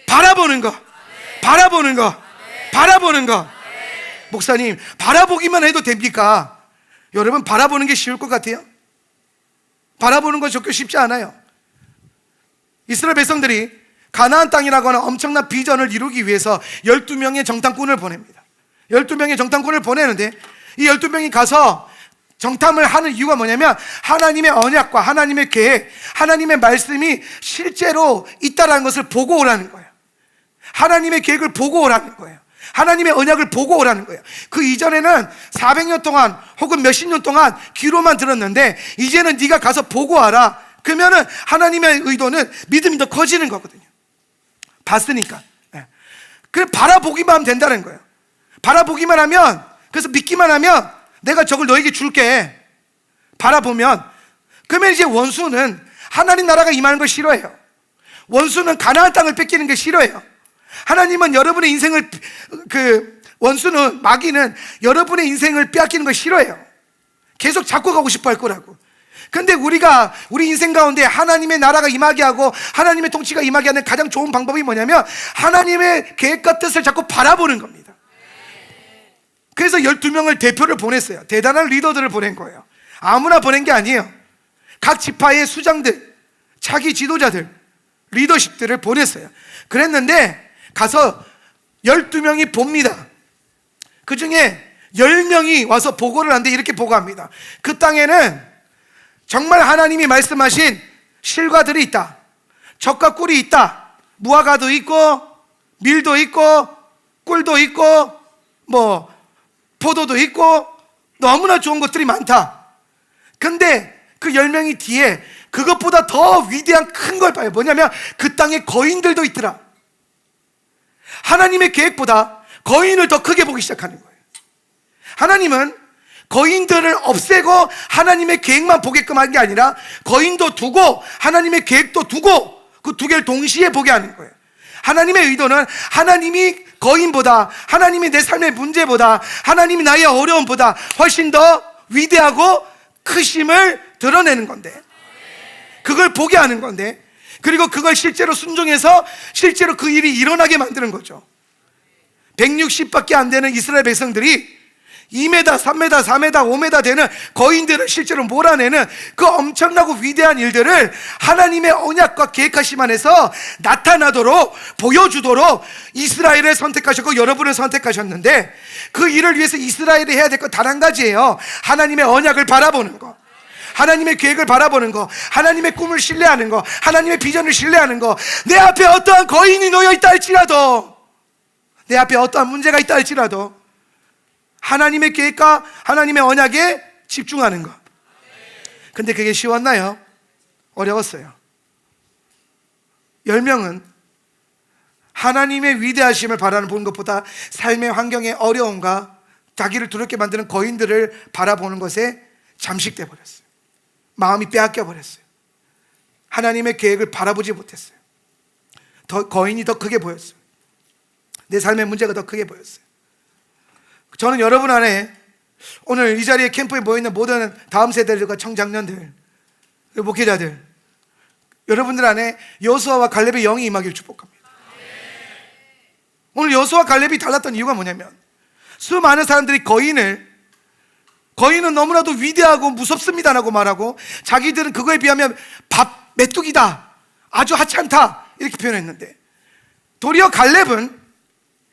바라보는 것. 바라보는 것. 바라보는 것. 목사님, 바라보기만 해도 됩니까? 여러분, 바라보는 게 쉬울 것 같아요? 바라보는 건 좋게 쉽지 않아요. 이스라엘 백성들이 가나안 땅이라고 하는 엄청난 비전을 이루기 위해서 12명의 정탐꾼을 보냅니다. 12명의 정탐꾼을 보내는데 이 12명이 가서 정탐을 하는 이유가 뭐냐면 하나님의 언약과 하나님의 계획, 하나님의 말씀이 실제로 있다는 것을 보고 오라는 거예요. 하나님의 계획을 보고 오라는 거예요. 하나님의 언약을 보고 오라는 거예요. 그 이전에는 400년 동안 혹은 몇십 년 동안 귀로만 들었는데 이제는 네가 가서 보고 와라. 그러면은 하나님의 의도는 믿음이 더 커지는 거거든요. 봤으니까. 그래, 바라보기만 하면 된다는 거예요. 바라보기만 하면, 그래서 믿기만 하면 내가 저걸 너에게 줄게. 바라보면. 그러면 이제 원수는 하나님 나라가 임하는 걸 싫어해요. 원수는 가나안 땅을 뺏기는 게 싫어해요. 하나님은 여러분의 인생을, 원수는, 마귀는 여러분의 인생을 빼앗기는 걸 싫어해요. 계속 잡고 가고 싶어 할 거라고. 근데 우리가 우리 인생 가운데 하나님의 나라가 임하게 하고 하나님의 통치가 임하게 하는 가장 좋은 방법이 뭐냐면 하나님의 계획과 뜻을 자꾸 바라보는 겁니다. 그래서 12명을 대표를 보냈어요. 대단한 리더들을 보낸 거예요. 아무나 보낸 게 아니에요. 각 지파의 수장들, 차기 지도자들, 리더십들을 보냈어요. 그랬는데 가서 12명이 봅니다. 그 중에 10명이 와서 보고를 하는데 이렇게 보고합니다. 그 땅에는 정말 하나님이 말씀하신 실과들이 있다. 젖과 꿀이 있다. 무화과도 있고 밀도 있고 꿀도 있고 뭐 포도도 있고 너무나 좋은 것들이 많다. 근데 그 10명이 뒤에 그것보다 더 위대한 큰 걸 봐요. 뭐냐면 그 땅에 거인들도 있더라. 하나님의 계획보다 거인을 더 크게 보기 시작하는 거예요. 하나님은 거인들을 없애고 하나님의 계획만 보게끔 한 게 아니라 거인도 두고 하나님의 계획도 두고 그 두 개를 동시에 보게 하는 거예요. 하나님의 의도는 하나님이 거인보다, 하나님이 내 삶의 문제보다, 하나님이 나의 어려움보다 훨씬 더 위대하고 크심을 드러내는 건데, 그걸 보게 하는 건데, 그리고 그걸 실제로 순종해서 실제로 그 일이 일어나게 만드는 거죠. 160밖에 안 되는 이스라엘 백성들이 2m, 3m, 4m, 5m 되는 거인들을 실제로 몰아내는 그 엄청나고 위대한 일들을 하나님의 언약과 계획하심 안에서 나타나도록 보여주도록 이스라엘을 선택하셨고 여러분을 선택하셨는데, 그 일을 위해서 이스라엘이 해야 될 것 단 한 가지예요. 하나님의 언약을 바라보는 거, 하나님의 계획을 바라보는 거, 하나님의 꿈을 신뢰하는 거, 하나님의 비전을 신뢰하는 거. 내 앞에 어떠한 거인이 놓여 있다 할지라도, 내 앞에 어떠한 문제가 있다 할지라도 하나님의 계획과 하나님의 언약에 집중하는 것. 근데 그게 쉬웠나요? 어려웠어요. 10명은 하나님의 위대하심을 바라보는 것보다 삶의 환경의 어려움과 자기를 두렵게 만드는 거인들을 바라보는 것에 잠식돼 버렸어요. 마음이 빼앗겨 버렸어요. 하나님의 계획을 바라보지 못했어요. 거인이 더 크게 보였어요. 내 삶의 문제가 더 크게 보였어요. 저는 여러분 안에 오늘 이 자리에 캠프에 모여있는 모든 다음 세대들과 청장년들, 목회자들, 여러분들 안에 여호수아와 갈렙의 영이 임하길 축복합니다. 오늘 여호수아와 갈렙이 달랐던 이유가 뭐냐면, 수많은 사람들이 거인은 너무나도 위대하고 무섭습니다라고 말하고, 자기들은 그거에 비하면 밥 메뚜기다, 아주 하찮다, 이렇게 표현했는데, 도리어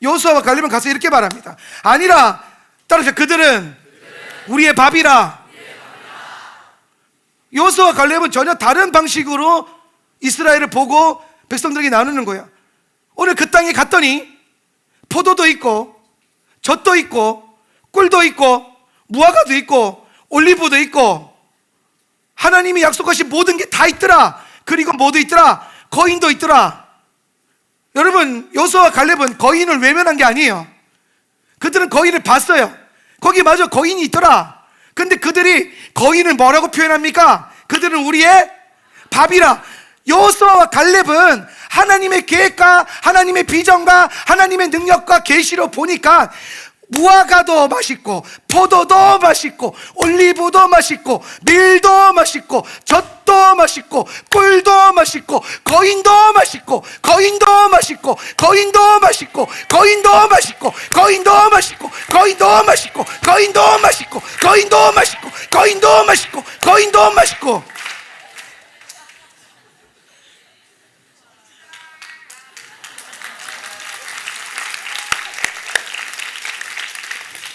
여호수아와 갈렙은 가서 이렇게 말합니다. 아니라, 따라서 그들은 우리의 밥이라. 여호수아와 갈렙은 전혀 다른 방식으로 이스라엘을 보고 백성들에게 나누는 거야. 오늘 그 땅에 갔더니 포도도 있고 젖도 있고 꿀도 있고 무화과도 있고 올리브도 있고 하나님이 약속하신 모든 게 다 있더라. 그리고 뭐도 있더라? 거인도 있더라. 여러분, 여호수아와 갈렙은 거인을 외면한 게 아니에요. 그들은 거인을 봤어요. 거기 마저 거인이 있더라. 근데 그들이 거인을 뭐라고 표현합니까? 그들은 우리의 밥이라. 여호수아와 갈렙은 하나님의 계획과 하나님의 비전과 하나님의 능력과 계시로 보니까 무화과도 맛있고 포도도 맛있고 올리브도 맛있고 밀도 맛있고 젖도 맛있고 꿀도 맛있고 거인도 맛있고 거인도 맛있고 거인도 맛있고 거인도 맛있고 거인도 맛있고 거인도 맛있고 거인도 맛있고 거인도 맛있고 거인도 맛있고 거인도 맛있고.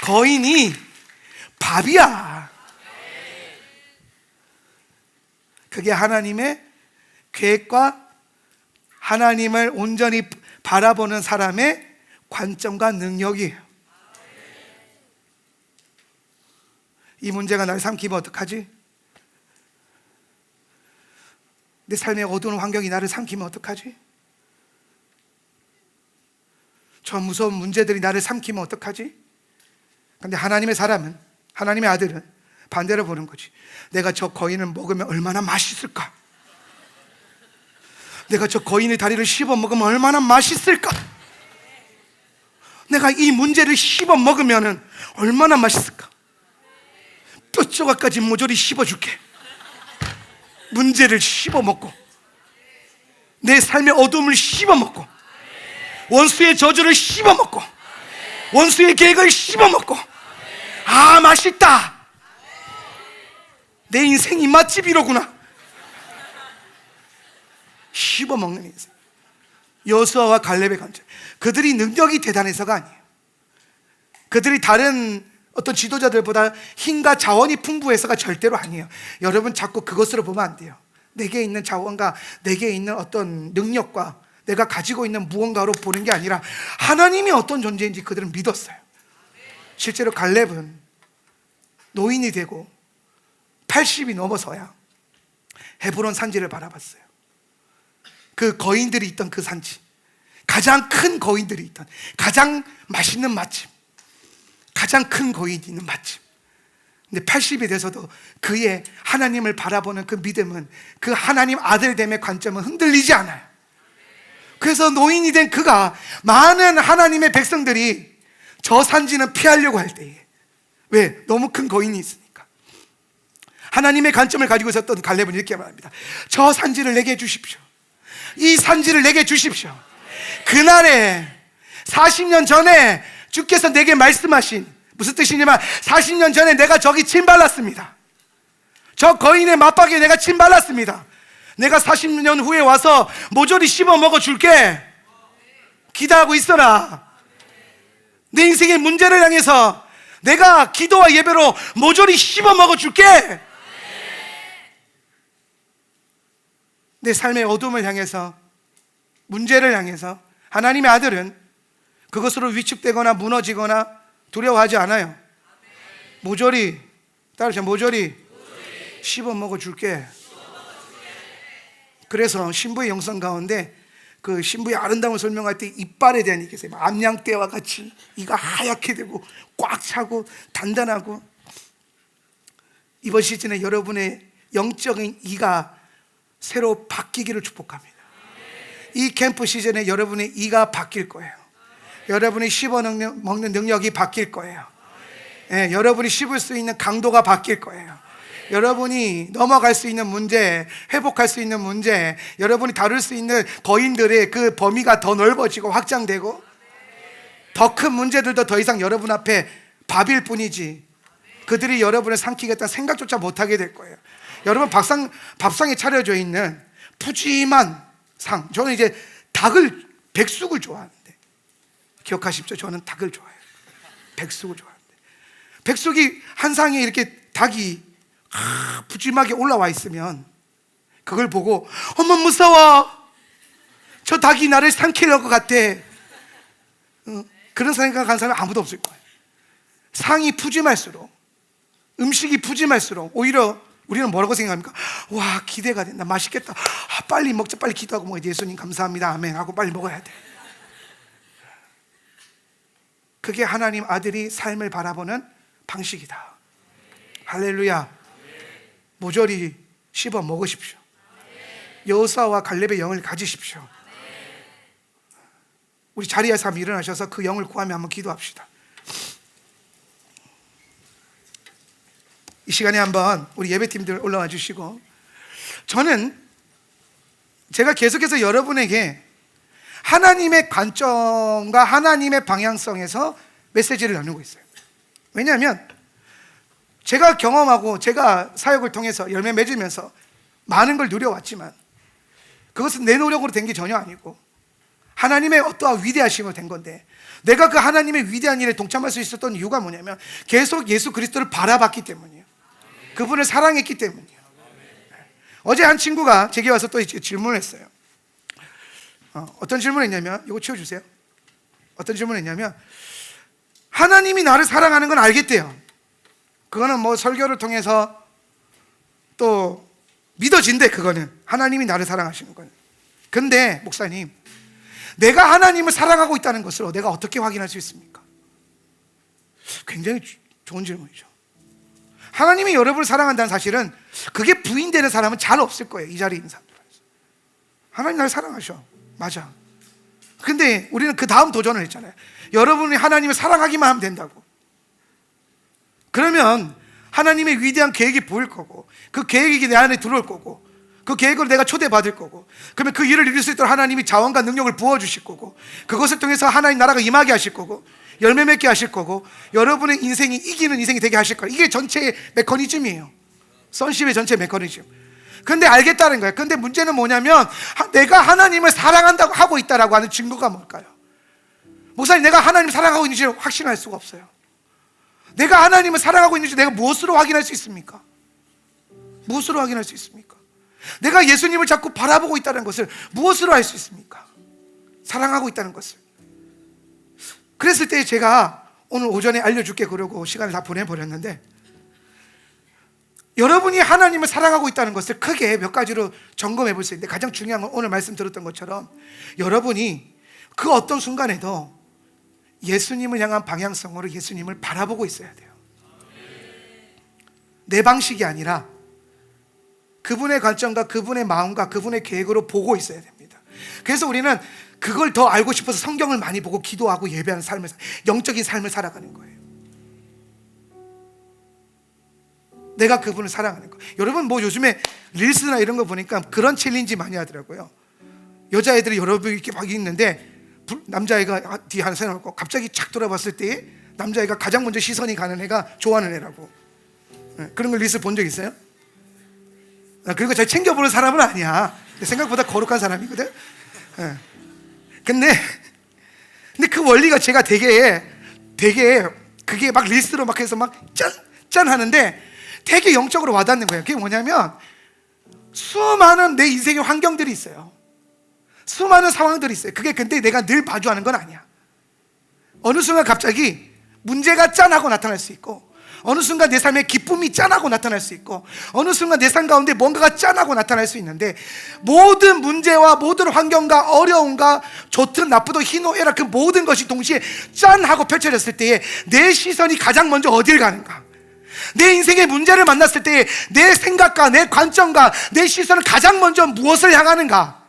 거인이 밥이야. 그게 하나님의 계획과 하나님을 온전히 바라보는 사람의 관점과 능력이에요. 이 문제가 날 삼키면 어떡하지? 내 삶의 어두운 환경이 나를 삼키면 어떡하지? 저 무서운 문제들이 나를 삼키면 어떡하지? 근데 하나님의 사람은, 하나님의 아들은 반대로 보는 거지. 내가 저 거인을 먹으면 얼마나 맛있을까? 내가 저 거인의 다리를 씹어 먹으면 얼마나 맛있을까? 내가 이 문제를 씹어 먹으면 얼마나 맛있을까? 뼈조각까지 모조리 씹어줄게. 문제를 씹어 먹고 내 삶의 어둠을 씹어 먹고 원수의 저주를 씹어 먹고 원수의 계획을 씹어 먹고, 아, 맛있다. 내 인생이 맛집이로구나. 씹어 먹는 인생. 여호수아와 갈렙의 관점. 그들이 능력이 대단해서가 아니에요. 그들이 다른 어떤 지도자들보다 힘과 자원이 풍부해서가 절대로 아니에요. 여러분, 자꾸 그것으로 보면 안 돼요. 내게 있는 자원과 내게 있는 어떤 능력과 내가 가지고 있는 무언가로 보는 게 아니라 하나님이 어떤 존재인지 그들은 믿었어요. 실제로 갈렙은 노인이 되고 80이 넘어서야 헤브론 산지를 바라봤어요. 그 거인들이 있던 그 산지, 가장 큰 거인들이 있던, 가장 맛있는 맛집, 가장 큰 거인이 있는 맛집. 근데 80이 돼서도 그의 하나님을 바라보는 그 믿음은, 그 하나님 아들됨의 관점은 흔들리지 않아요. 그래서 노인이 된 그가 많은 하나님의 백성들이 저 산지는 피하려고 할 때에, 왜? 너무 큰 거인이 있으니까. 하나님의 관점을 가지고 있었던 갈렙은 이렇게 말합니다. 저 산지를 내게 주십시오. 이 산지를 내게 주십시오. 그날에 40년 전에 주께서 내게 말씀하신 무슨 뜻이냐면 40년 전에 내가 저기 침 발랐습니다. 저 거인의 맞박에 내가 침 발랐습니다. 내가 40년 후에 와서 모조리 씹어 먹어 줄게. 기도하고 있어라. 내 인생의 문제를 향해서 내가 기도와 예배로 모조리 씹어 먹어 줄게. 내 삶의 어둠을 향해서, 문제를 향해서 하나님의 아들은 그것으로 위축되거나 무너지거나 두려워하지 않아요. 모조리, 따라서 모조리 씹어 먹어 줄게. 그래서 신부의 영성 가운데 그 신부의 아름다움을 설명할 때 이빨에 대한 얘기 있어요. 암양떼와 같이 이가 하얗게 되고 꽉 차고 단단하고. 이번 시즌에 여러분의 영적인 이가 새로 바뀌기를 축복합니다. 이 캠프 시즌에 여러분의 이가 바뀔 거예요. 여러분이 씹어 먹는 능력이 바뀔 거예요. 예, 여러분이 씹을 수 있는 강도가 바뀔 거예요. 여러분이 넘어갈 수 있는 문제, 회복할 수 있는 문제, 여러분이 다룰 수 있는 거인들의 그 범위가 더 넓어지고 확장되고, 더 큰 문제들도 더 이상 여러분 앞에 밥일 뿐이지 그들이 여러분을 삼키겠다는 생각조차 못하게 될 거예요. 여러분 밥상에 차려져 있는 푸짐한 상, 저는 이제 백숙을 좋아하는데, 기억하십시오? 저는 닭을 좋아해요. 백숙을 좋아하는데, 백숙이 한 상에 이렇게 닭이 푸짐하게 올라와 있으면 그걸 보고 어머 무서워, 저 닭이 나를 삼키려는 것 같아, 그런 생각하는 사람은 아무도 없을 거예요. 상이 푸짐할수록, 음식이 푸짐할수록 오히려 우리는 뭐라고 생각합니까? 와, 기대가 된다, 맛있겠다, 빨리 먹자, 빨리 기도하고 먹어야 돼. 예수님 감사합니다, 아멘 하고 빨리 먹어야 돼. 그게 하나님 아들이 삶을 바라보는 방식이다. 할렐루야. 모조리 씹어 먹으십시오. 여호수아와 갈렙의 영을 가지십시오. 우리 자리에서 한번 일어나셔서 그 영을 구하며 한번 기도합시다. 이 시간에 한번 우리 예배팀들 올라와 주시고, 제가 계속해서 여러분에게 하나님의 관점과 하나님의 방향성에서 메시지를 나누고 있어요. 왜냐하면 제가 경험하고 제가 사역을 통해서 열매 맺으면서 많은 걸 누려왔지만 그것은 내 노력으로 된 게 전혀 아니고 하나님의 어떠한 위대하심으로 된 건데, 내가 그 하나님의 위대한 일에 동참할 수 있었던 이유가 뭐냐면 계속 예수 그리스도를 바라봤기 때문이에요. 그분을 사랑했기 때문이에요. 어제 한 친구가 제게 와서 또 질문을 했어요. 어떤 질문을 했냐면, 이거 치워주세요. 어떤 질문을 했냐면, 하나님이 나를 사랑하는 건 알겠대요. 그거는 뭐 설교를 통해서 또 믿어진대. 그거는 하나님이 나를 사랑하시는 거는. 근데 목사님, 내가 하나님을 사랑하고 있다는 것을 내가 어떻게 확인할 수 있습니까? 굉장히 좋은 질문이죠. 하나님이 여러분을 사랑한다는 사실은 그게 부인되는 사람은 잘 없을 거예요. 이 자리에 있는 사람들. 하나님 나를 사랑하셔, 맞아. 근데 우리는 그 다음 도전을 했잖아요. 여러분이 하나님을 사랑하기만 하면 된다고. 그러면 하나님의 위대한 계획이 보일 거고, 그 계획이 내 안에 들어올 거고, 그 계획으로 내가 초대받을 거고, 그러면 그 일을 이룰 수 있도록 하나님이 자원과 능력을 부어주실 거고, 그것을 통해서 하나님 나라가 임하게 하실 거고, 열매 맺게 하실 거고, 여러분의 인생이 이기는 인생이 되게 하실 거예요. 이게 전체의 메커니즘이에요. 선십의 전체 메커니즘. 근데 알겠다는 거예요. 근데 문제는 뭐냐면 내가 하나님을 사랑한다고 하고 있다라고 하는 증거가 뭘까요? 목사님, 내가 하나님을 사랑하고 있는지를 확신할 수가 없어요. 내가 하나님을 사랑하고 있는지 내가 무엇으로 확인할 수 있습니까? 무엇으로 확인할 수 있습니까? 내가 예수님을 자꾸 바라보고 있다는 것을 무엇으로 알 수 있습니까? 사랑하고 있다는 것을. 그랬을 때 제가 오늘 오전에 알려줄게 그러고 시간을 다 보내버렸는데, 여러분이 하나님을 사랑하고 있다는 것을 크게 몇 가지로 점검해 볼 수 있는데, 가장 중요한 건 오늘 말씀드렸던 것처럼 여러분이 그 어떤 순간에도 예수님을 향한 방향성으로 예수님을 바라보고 있어야 돼요. 내 방식이 아니라 그분의 관점과 그분의 마음과 그분의 계획으로 보고 있어야 됩니다. 그래서 우리는 그걸 더 알고 싶어서 성경을 많이 보고 기도하고 예배하는 삶을, 영적인 삶을 살아가는 거예요. 내가 그분을 사랑하는 거. 여러분 뭐 요즘에 릴스나 이런 거 보니까 그런 챌린지 많이 하더라고요. 여자애들이 여러 분 이렇게 막 있는데 남자애가 뒤에 하나 세워놓고 갑자기 착 돌아봤을 때 남자애가 가장 먼저 시선이 가는 애가 좋아하는 애라고. 그런 걸 리스트 본 적 있어요? 그리고 잘 챙겨보는 사람은 아니야. 생각보다 거룩한 사람이거든. 근데 그 원리가 제가 되게 그게 막 리스트로 막 해서 막 짠 하는데 되게 영적으로 와닿는 거예요. 그게 뭐냐면 수많은 내 인생의 환경들이 있어요. 수많은 상황들이 있어요. 그게 근데 내가 늘 마주하는 건 아니야. 어느 순간 갑자기 문제가 짠하고 나타날 수 있고, 어느 순간 내 삶에 기쁨이 짠하고 나타날 수 있고, 어느 순간 내 삶 가운데 뭔가가 짠하고 나타날 수 있는데, 모든 문제와 모든 환경과 어려움과 좋든 나쁘든 희노애락 그 모든 것이 동시에 짠하고 펼쳐졌을 때에 내 시선이 가장 먼저 어딜 가는가? 내 인생의 문제를 만났을 때에 내 생각과 내 관점과 내 시선은 가장 먼저 무엇을 향하는가?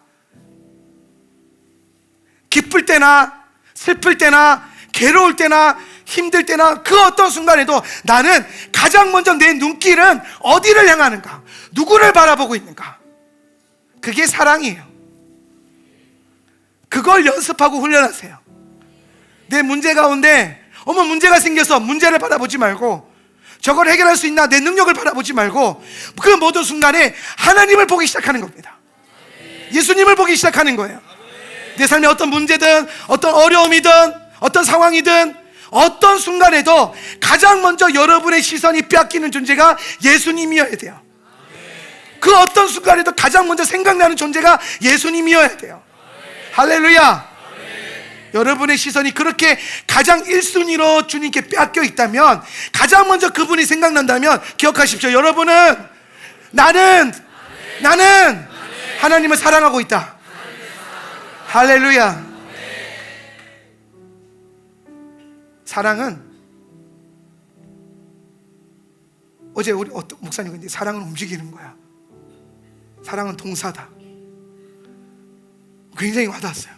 기쁠 때나 슬플 때나 괴로울 때나 힘들 때나 그 어떤 순간에도 나는 가장 먼저 내 눈길은 어디를 향하는가? 누구를 바라보고 있는가? 그게 사랑이에요. 그걸 연습하고 훈련하세요. 내 문제 가운데 문제가 생겨서 문제를 바라보지 말고, 저걸 해결할 수 있나 내 능력을 바라보지 말고, 그 모든 순간에 하나님을 보기 시작하는 겁니다. 예수님을 보기 시작하는 거예요. 내 삶에 어떤 문제든 어떤 어려움이든 어떤 상황이든 어떤 순간에도 가장 먼저 여러분의 시선이 빼앗기는 존재가 예수님이어야 돼요. 그 어떤 순간에도 가장 먼저 생각나는 존재가 예수님이어야 돼요. 할렐루야. 여러분의 시선이 그렇게 가장 1순위로 주님께 빼앗겨 있다면, 가장 먼저 그분이 생각난다면 기억하십시오. 여러분은 나는 하나님을 사랑하고 있다. 할렐루야. 사랑은, 어제 우리 어떤 목사님이 근데 사랑은 움직이는 거야. 사랑은 동사다. 굉장히 와닿았어요.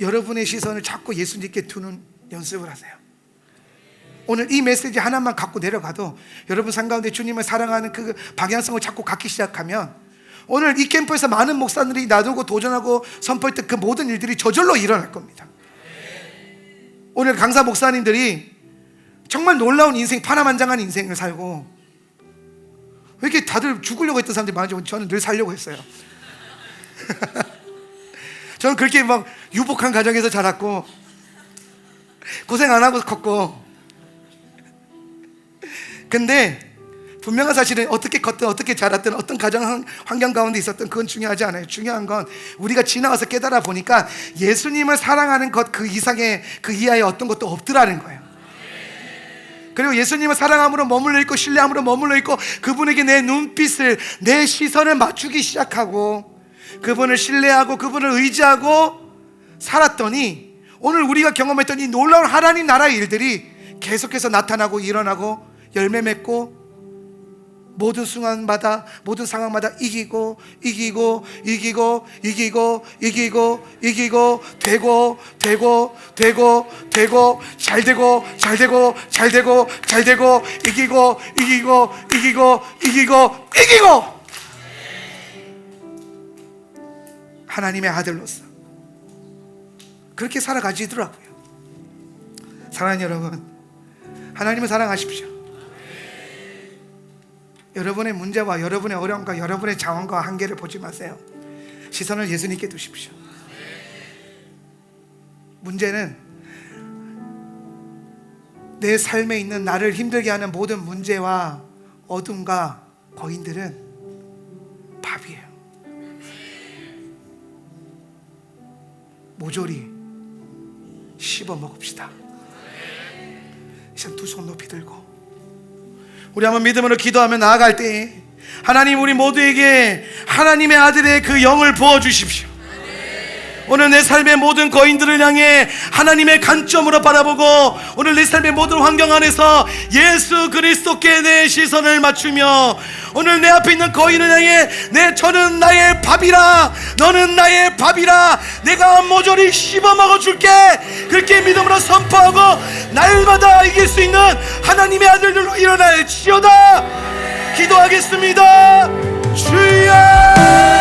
여러분의 시선을 자꾸 예수님께 두는 연습을 하세요. 오늘 이 메시지 하나만 갖고 내려가도 여러분 삶 가운데 주님을 사랑하는 그 방향성을 자꾸 갖기 시작하면, 오늘 이 캠프에서 많은 목사들이 놔두고 도전하고 선포했던 그 모든 일들이 저절로 일어날 겁니다. 오늘 강사 목사님들이 정말 놀라운 인생, 파란만장한 인생을 살고, 왜 이렇게 다들 죽으려고 했던 사람들이 많은지 저는 늘 살려고 했어요. 저는 그렇게 막 유복한 가정에서 자랐고 고생 안 하고 컸고, 근데 분명한 사실은 어떻게 컸든 어떻게 자랐든 어떤 가정 환경 가운데 있었든 그건 중요하지 않아요. 중요한 건 우리가 지나와서 깨달아 보니까 예수님을 사랑하는 것 그 이상의 그 이하의 어떤 것도 없더라는 거예요. 그리고 예수님을 사랑함으로 머물러 있고 신뢰함으로 머물러 있고, 그분에게 내 눈빛을, 내 시선을 맞추기 시작하고 그분을 신뢰하고 그분을 의지하고 살았더니, 오늘 우리가 경험했던 이 놀라운 하나님 나라의 일들이 계속해서 나타나고 일어나고 열매 맺고, 모든 순간마다 모든 상황마다 이기고 되고 이기고 하나님의 아들로서 그렇게 살아가시더라고요. 사랑하는 여러분, 하나님을 사랑하십시오. 여러분의 문제와 여러분의 어려움과 여러분의 자원과 한계를 보지 마세요. 시선을 예수님께 두십시오. 문제는, 내 삶에 있는 나를 힘들게 하는 모든 문제와 어둠과 거인들은 밥이에요. 모조리 씹어 먹읍시다. 이제 두 손 높이 들고 우리 한번 믿음으로 기도하며 나아갈 때, 하나님, 우리 모두에게 하나님의 아들의 그 영을 부어주십시오. 오늘 내 삶의 모든 거인들을 향해 하나님의 관점으로 바라보고, 오늘 내 삶의 모든 환경 안에서 예수 그리스도께 내 시선을 맞추며, 오늘 내 앞에 있는 거인을 향해 저는 나의 밥이라, 너는 나의 밥이라, 내가 모조리 씹어 먹어줄게, 그렇게 믿음으로 선포하고 날마다 이길 수 있는 하나님의 아들들로 일어날지어다. 기도하겠습니다. 주여.